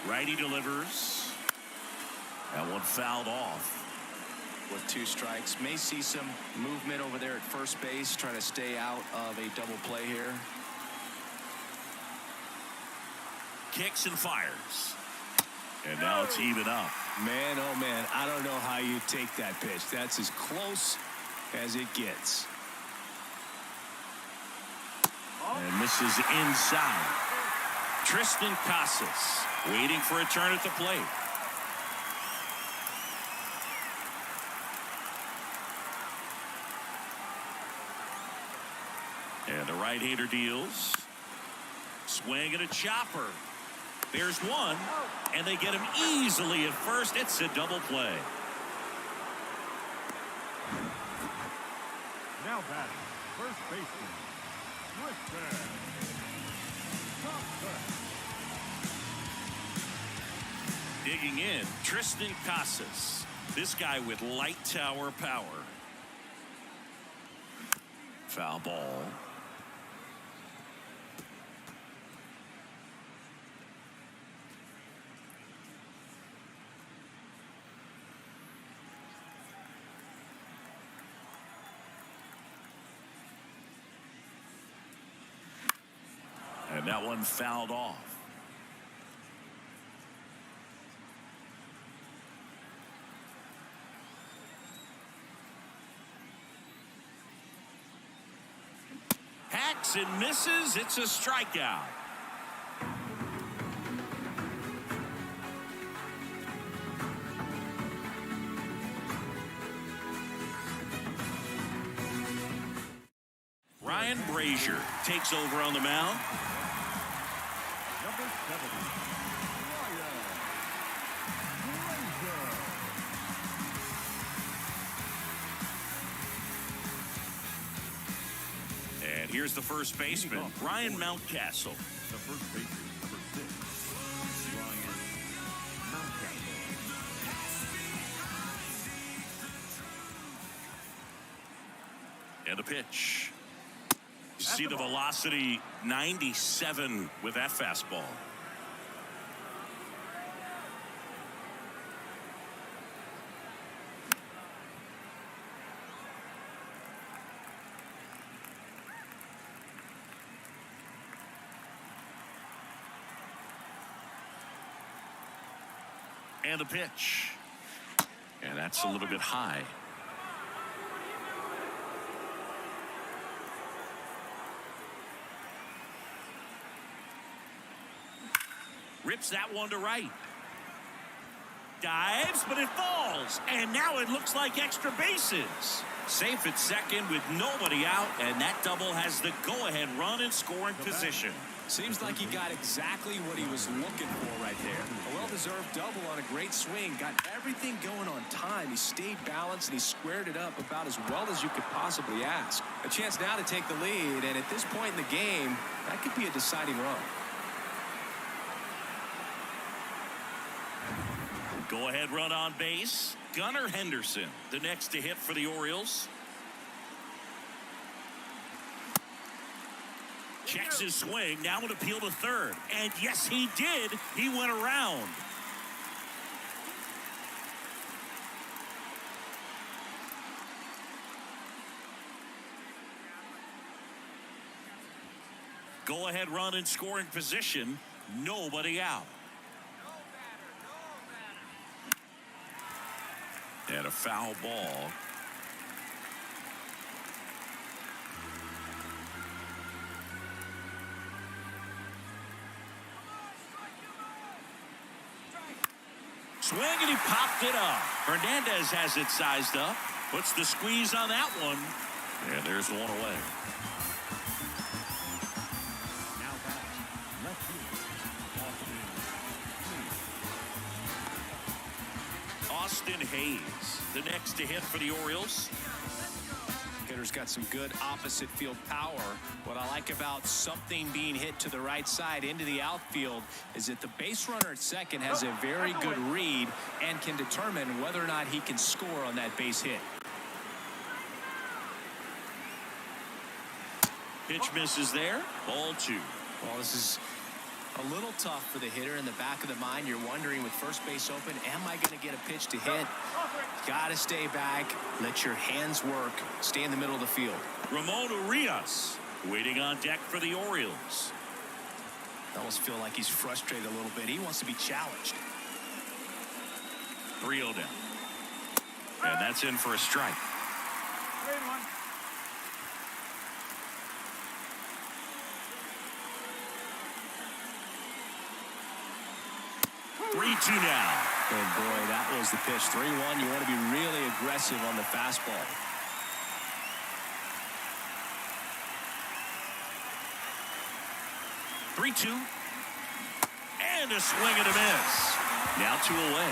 Righty delivers. That one fouled off. With 2 strikes, may see some movement over there at first base, trying to stay out of a double play here. Kicks and fires. And now it's even up. Man, oh man, I don't know how you take that pitch. That's as close as it gets. And misses inside. Tristan Casas waiting for a turn at the plate. And the right-hander deals. Swing and a chopper. There's one, and they get him easily at first. It's a double play. Now batting, first baseman, Tristan Casas. Digging in, Tristan Casas. This guy with light tower power. Foul ball. And that one fouled off. Hacks and misses. It's a strikeout. Ryan Brazier takes over on the mound. Number 70, And here's the first baseman, Ryan Mountcastle. the first baseman, number 6, Ryan Mountcastle. And a pitch. You see the velocity, 97 with that fastball. And a pitch. And that's a little bit high. Rips that one to right. Dives, but it falls. And now it looks like extra bases. Safe at second with nobody out, and that double has the go-ahead run in scoring position. Seems like he got exactly what he was looking for right there. A well-deserved double on a great swing. Got everything going on time. He stayed balanced, and he squared it up about as well as you could possibly ask. A chance now to take the lead, and at this point in the game, that could be a deciding run. Go-ahead run on base. Gunnar Henderson, the next to hit for the Orioles. Checks his swing. Now an appeal to third. And yes, he did. He went around. Go-ahead run in scoring position. Nobody out. And a foul ball. Swing and he popped it up. Hernandez has it sized up. Puts the squeeze on that one. And there's one away. Now batting, left field, Austin Hayes, the next to hit for the Orioles. Hitter hitter's got some good opposite field power. What I like about something being hit to the right side into the outfield is that the base runner at second has a very good read and can determine whether or not he can score on that base hit. Pitch misses there. Ball 2. Well, this is a little tough for the hitter. In the back of the mind, you're wondering with first base open, am I going to get a pitch to hit? Got to stay back. Let your hands work. Stay in the middle of the field. Ramon Urias waiting on deck for the Orioles. I almost feel like he's frustrated a little bit. He wants to be challenged. 3-0 down. And that's in for a strike. 3-2 now. And boy, that was the pitch. 3-1. You want to be really aggressive on the fastball. Three-two. And a swing and a miss. Now 2 away.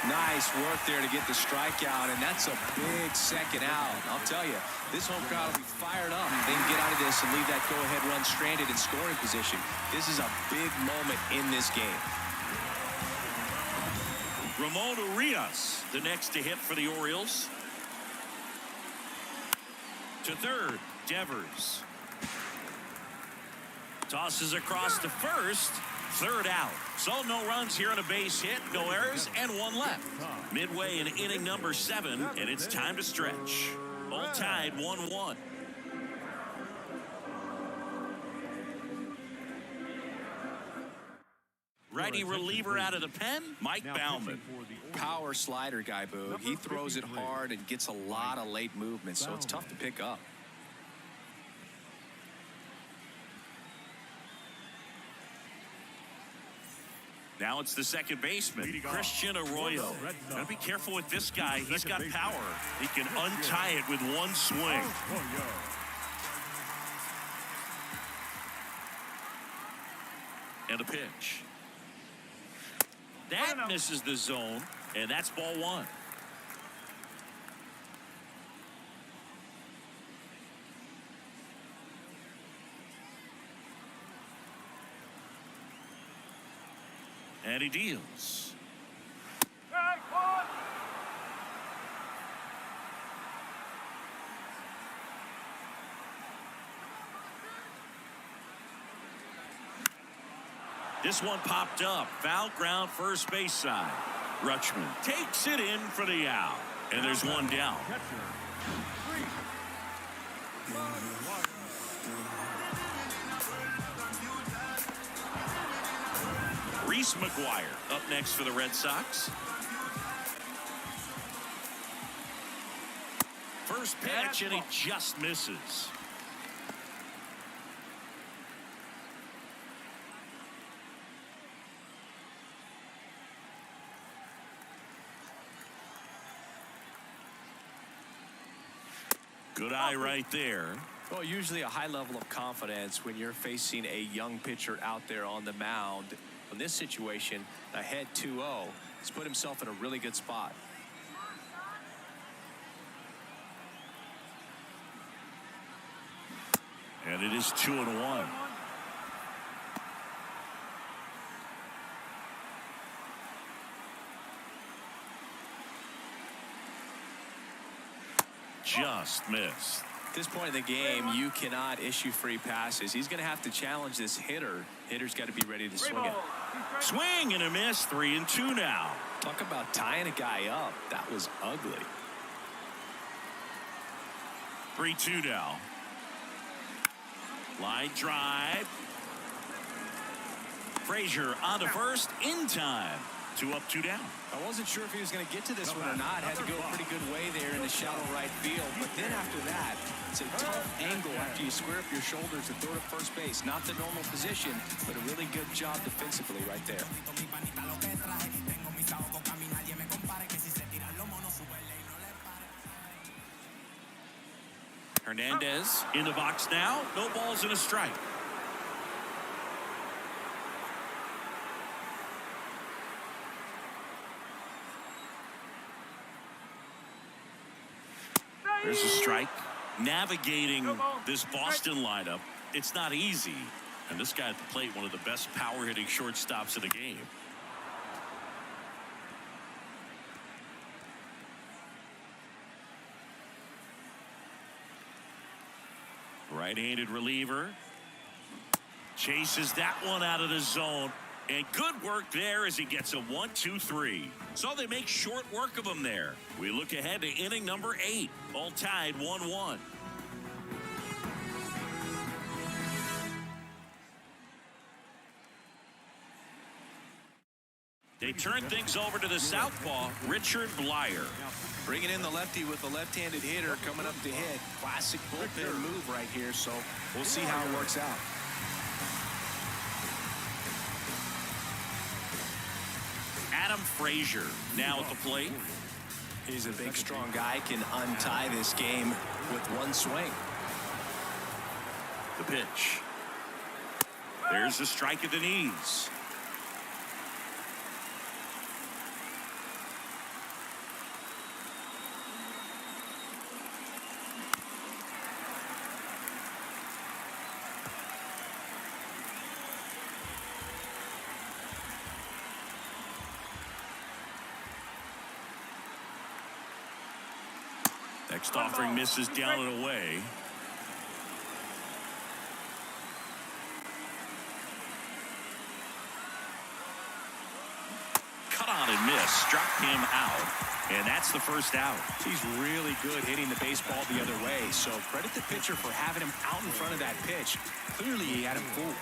Nice work there to get the strikeout, and that's a big second out. I'll tell you, this home crowd will be fired up. They can get out of this and leave that go-ahead run stranded in scoring position. This is a big moment in this game. Ramon Urias, the next to hit for the Orioles. To third, Devers. Tosses across to first. Third out. So no runs here on a base hit, no errors, and 1 left. Midway in inning number 7, and it's time to stretch. All tied 1-1. Righty reliever out of the pen, Mike Baumann. Power slider guy, Boog. He throws it hard and gets a lot of late movement, so it's tough to pick up. Now it's the second baseman, Christian Arroyo. Gotta be careful with this guy. He's got power. He can untie it with one swing. And a pitch. That misses the zone, and that's ball 1. And he deals. This one popped up. Foul ground, first base side. Rutschman takes it in for the out. And there's one down. Reese McGuire up next for the Red Sox. First pitch, and he just misses. Good eye right there. Well, usually a high level of confidence when you're facing a young pitcher out there on the mound. In this situation, ahead 2-0, he's put himself in a really good spot. And it is 2-1. Just missed. At this point in the game, you cannot issue free passes. He's going to have to challenge this hitter. Hitter's got to be ready to swing it. Swing and a miss. 3-2 now. Talk about tying a guy up. That was ugly. 3-2 now. Line drive. Frazier on to first in time. 2 up, 2 down. I wasn't sure if he was going to get to this one or not. Had to go a pretty good way there in the shallow right field. But then after that, it's a tough angle after you square up your shoulders and throw to first base. Not the normal position, but a really good job defensively right there. Hernandez in the box now. No balls and a strike. There's a strike. Navigating this Boston lineup, it's not easy. And this guy at the plate, one of the best power hitting shortstops in the game. Right-handed reliever. Chases that one out of the zone. And good work there as he gets a 1-2-3. So they make short work of him there. We look ahead to inning number 8. All tied 1-1. They turn things over to the southpaw, Richard Blyer. Bringing in the lefty with the left-handed hitter coming up to hit. Classic bullpen move right here, so we'll see how it works out. Adam Frazier now at the plate. He's a big, strong guy, can untie this game with one swing. The pitch. There's a strike at the knees. Next offering misses down and away. Cut on and miss. Struck him out. And that's the first out. He's really good hitting the baseball the other way. So credit the pitcher for having him out in front of that pitch. Clearly he had him fooled.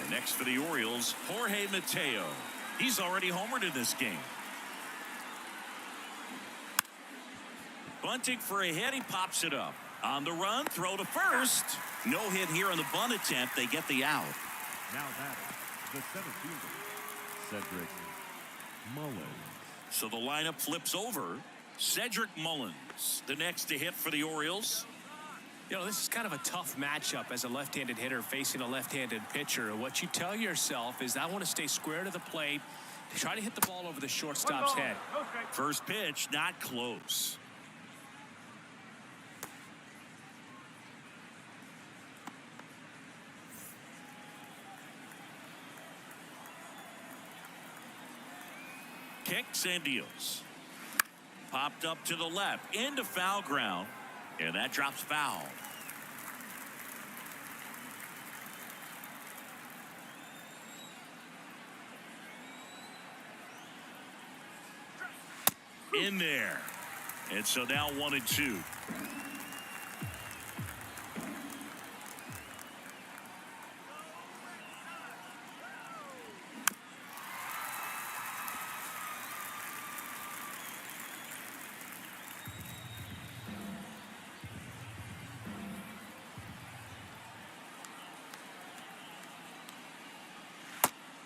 Next for the Orioles, Jorge Mateo. He's already homered in this game. Bunting for a hit. He pops it up. On the run, throw to first. No hit here on the bunt attempt. They get the out. Now batting, the center fielder, Cedric Mullins. So the lineup flips over. Cedric Mullins, the next to hit for the Orioles. You know, this is kind of a tough matchup as a left-handed hitter facing a left-handed pitcher. What you tell yourself is I want to stay square to the plate, try to hit the ball over the shortstop's head. First pitch, not close. Kicks and deals. Popped up to the left, into foul ground, and that drops foul. In there. And so now 1-2.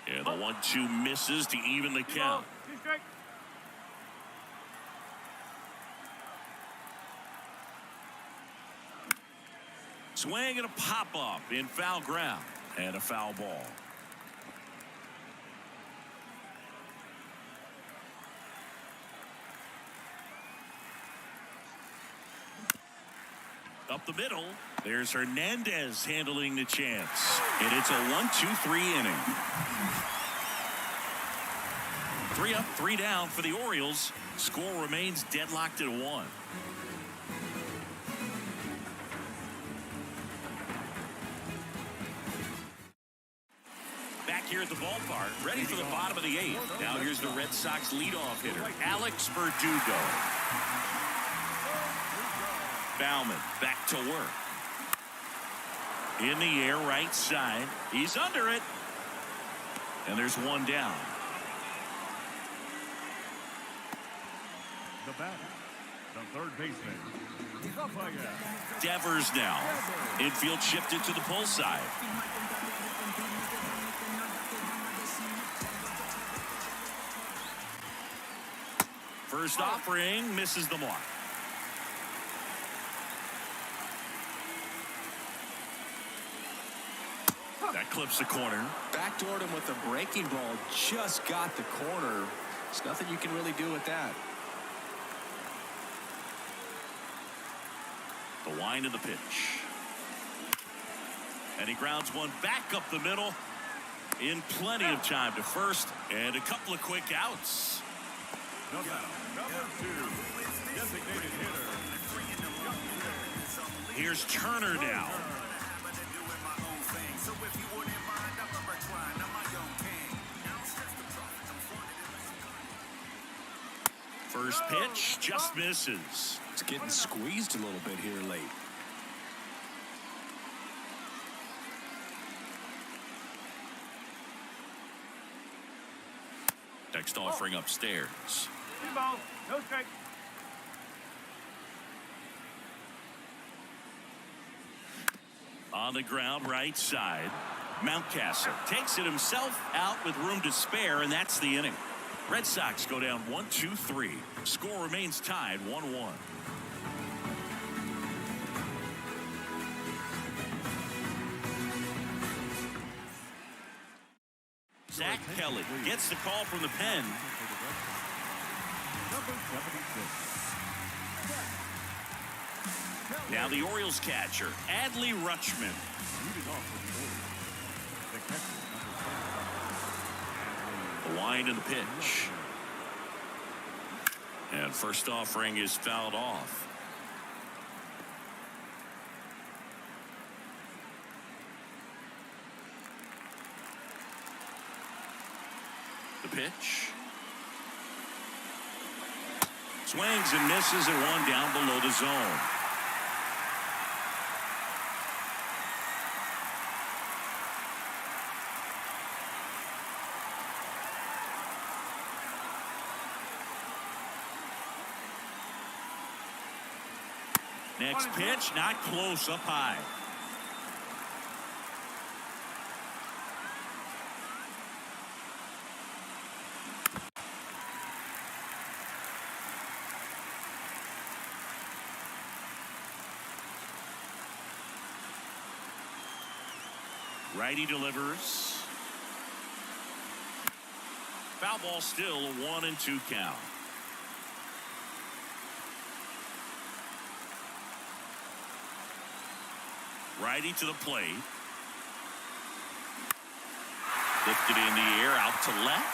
And the 1-2 misses to even the count. Swing and a pop-up in foul ground. And a foul ball. Up the middle. There's Hernandez handling the chance. And it's a 1-2-3 inning. 3 up, 3 down for the Orioles. Score remains deadlocked at 1. Back here at the ballpark, ready for the bottom of the 8th. Now here's the Red Sox leadoff hitter, Alex Verdugo. Bauman back to work. In the air, right side. He's under it. And there's one down. The batter, the third baseman, Rafael. Devers now. Infield shifted to the pull side. First offering misses the mark. That clips the corner. Backdoored him with a breaking ball. Just got the corner. There's nothing you can really do with that. The wind of the pitch. And he grounds one back up the middle in plenty of time to first, and a couple of quick outs. Number 2, designated hitter. Here's Turner now. First pitch just misses. It's getting squeezed a little bit here late. Next offering upstairs. Ball, no strike. On the ground, right side. Mountcastle takes it himself out with room to spare, and that's the inning. Red Sox go down 1-2-3. Score remains tied 1-1. Zach Kelly gets the call from the pen. Number 76. Now the Orioles catcher, Adley Rutschman. Leading off for the Orioles. The catcher, number 7. The wind and the pitch. And first offering is fouled off. The pitch. Swings and misses and one down below the zone. Next pitch, not close, up high. Righty delivers. Foul ball still, a 1-2 count. Righty to the plate. Lifted in the air, out to left.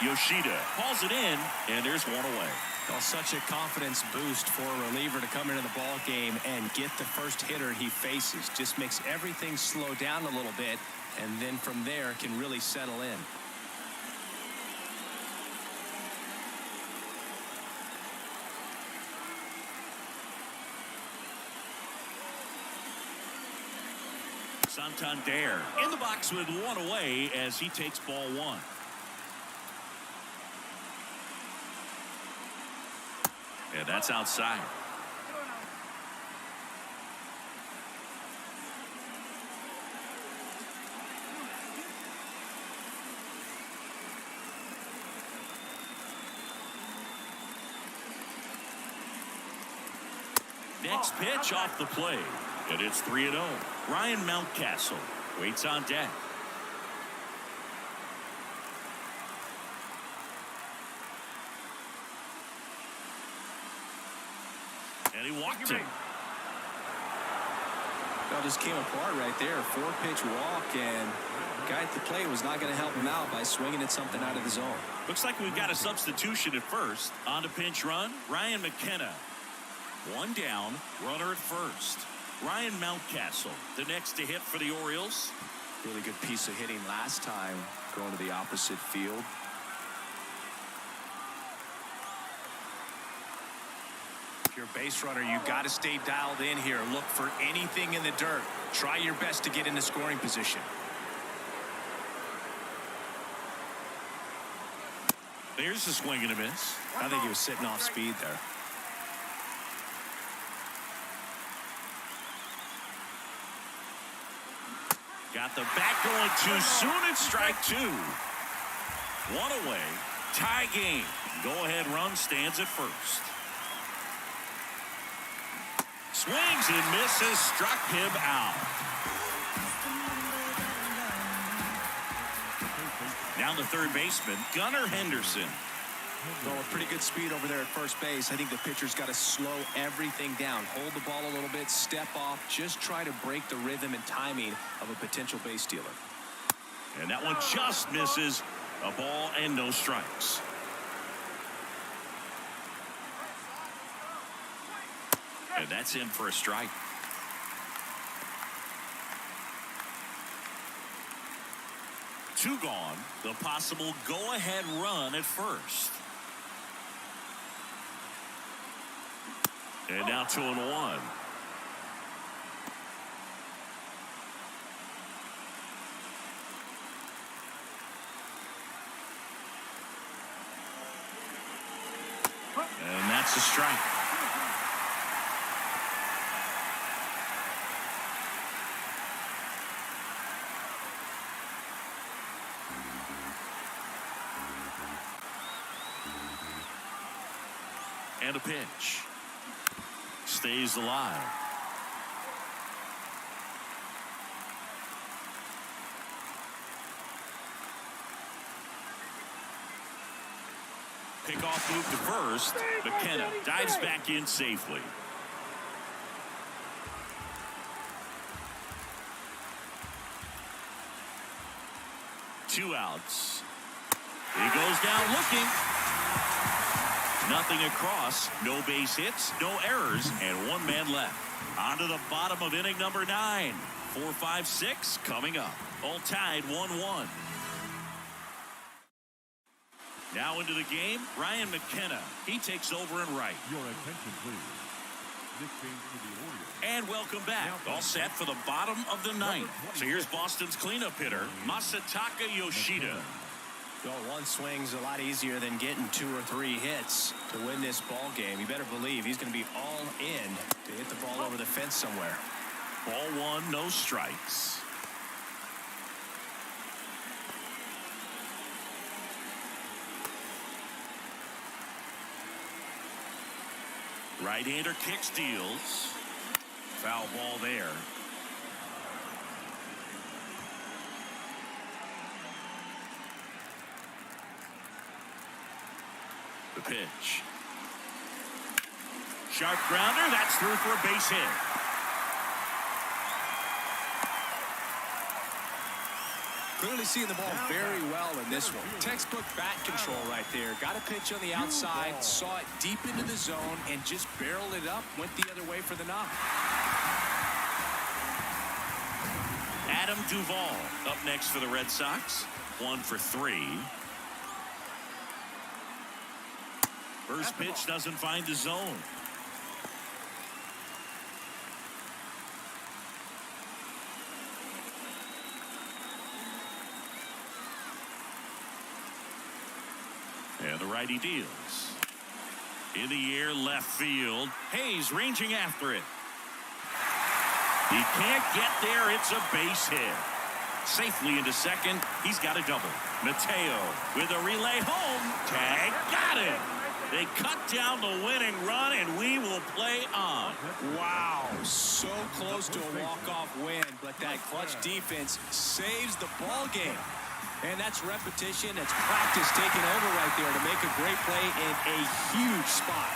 Yoshida hauls it in, and there's one away. Well, such a confidence boost for a reliever to come into the ball game and get the first hitter he faces. Just makes everything slow down a little bit, and then from there can really settle in. Santander in the box with one away as he takes ball one. And that's outside. Next pitch off the plate. And it's 3-0. Ryan Mountcastle waits on deck. And he walked him. Well, just came apart right there. 4-pitch walk, and the guy at the plate was not going to help him out by swinging at something out of the zone. Looks like we've got a substitution at first. On to pinch run, Ryan McKenna. One down, runner at first. Ryan Mountcastle, the next to hit for the Orioles. Really good piece of hitting last time, going to the opposite field. If you're a base runner, you got to stay dialed in here. Look for anything in the dirt. Try your best to get into scoring position. There's the swing and a miss. I think he was sitting off speed there. Got the bat going too soon. It's strike two. One away. Tie game. Go-ahead run stands at first. Swings and misses. Struck him out. Now the third baseman, Gunnar Henderson. Well, with pretty good speed over there at first base, I think the pitcher's got to slow everything down. Hold the ball a little bit, step off, just try to break the rhythm and timing of a potential base stealer. And that one just misses. A ball and no strikes. And that's in for a strike. Two gone. The possible go-ahead run at first. And now 2-1. And that's a strike. And a pitch. Stays alive. Pickoff move to first. McKenna dives back in safely. Two outs. He goes down looking. Nothing across, no base hits, no errors, and one man left. On to the bottom of inning number 9. 4, 5, 6 coming up. All tied 1-1. Now into the game, Ryan McKenna. He takes over in right. Your attention, please. This game for the Orioles. And welcome back. All set for the bottom of the 9th. So here's Boston's cleanup hitter, Masataka Yoshida. Well, one swing's a lot easier than getting 2 or 3 hits to win this ball game. You better believe he's going to be all in to hit the ball over the fence somewhere. Ball 1, no strikes. Right-hander kick steals. Foul ball there. The pitch. Sharp grounder. That's through for a base hit. Clearly seeing the ball very well in this one. Textbook bat control right there. Got a pitch on the outside, saw it deep into the zone, and just barreled it up, went the other way for the knock. Adam Duvall up next for the Red Sox. 1 for 3. First pitch doesn't find the zone. And the righty deals. In the air, left field. Hayes ranging after it. He can't get there. It's a base hit. Safely into second. He's got a double. Mateo with a relay home. Tag. Got it. They cut down the winning run, and we will play on. Wow, so close to a walk-off win, but that clutch defense saves the ball game. And that's repetition, that's practice taking over right there to make a great play in a huge spot.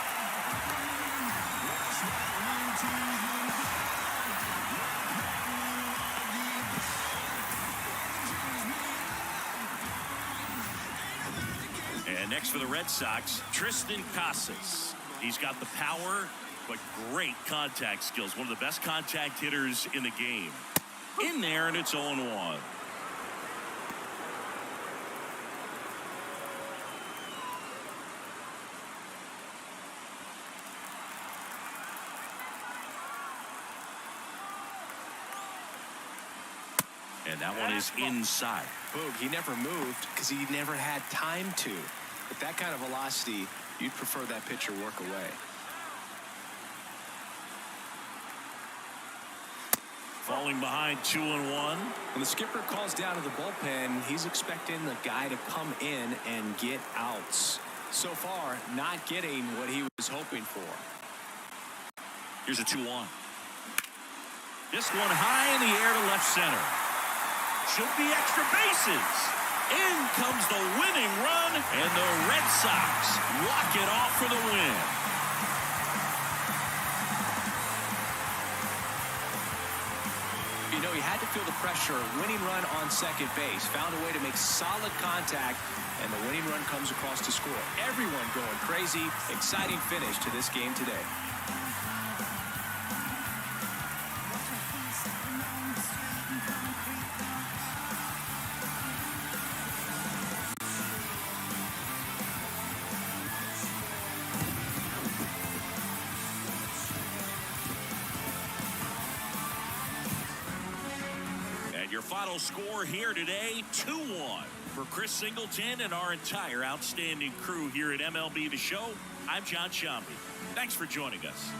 And next for the Red Sox, Tristan Casas. He's got the power, but great contact skills. One of the best contact hitters in the game. In there, and it's 0-1. And that one is inside. Boog, he never moved because he never had time to. With that kind of velocity, you'd prefer that pitcher work away. Falling behind 2-1. When the skipper calls down to the bullpen, he's expecting the guy to come in and get outs. So far, not getting what he was hoping for. Here's a 2-1. This one high in the air to left center. Should be extra bases. In comes the winning run, and the Red Sox walk it off for the win. You know, he had to feel the pressure. Winning run on second base. Found a way to make solid contact, and the winning run comes across to score. Everyone going crazy. Exciting finish to this game today. Your final score here today, 2-1. For Chris Singleton and our entire outstanding crew here at MLB The Show, I'm John Shambi. Thanks for joining us.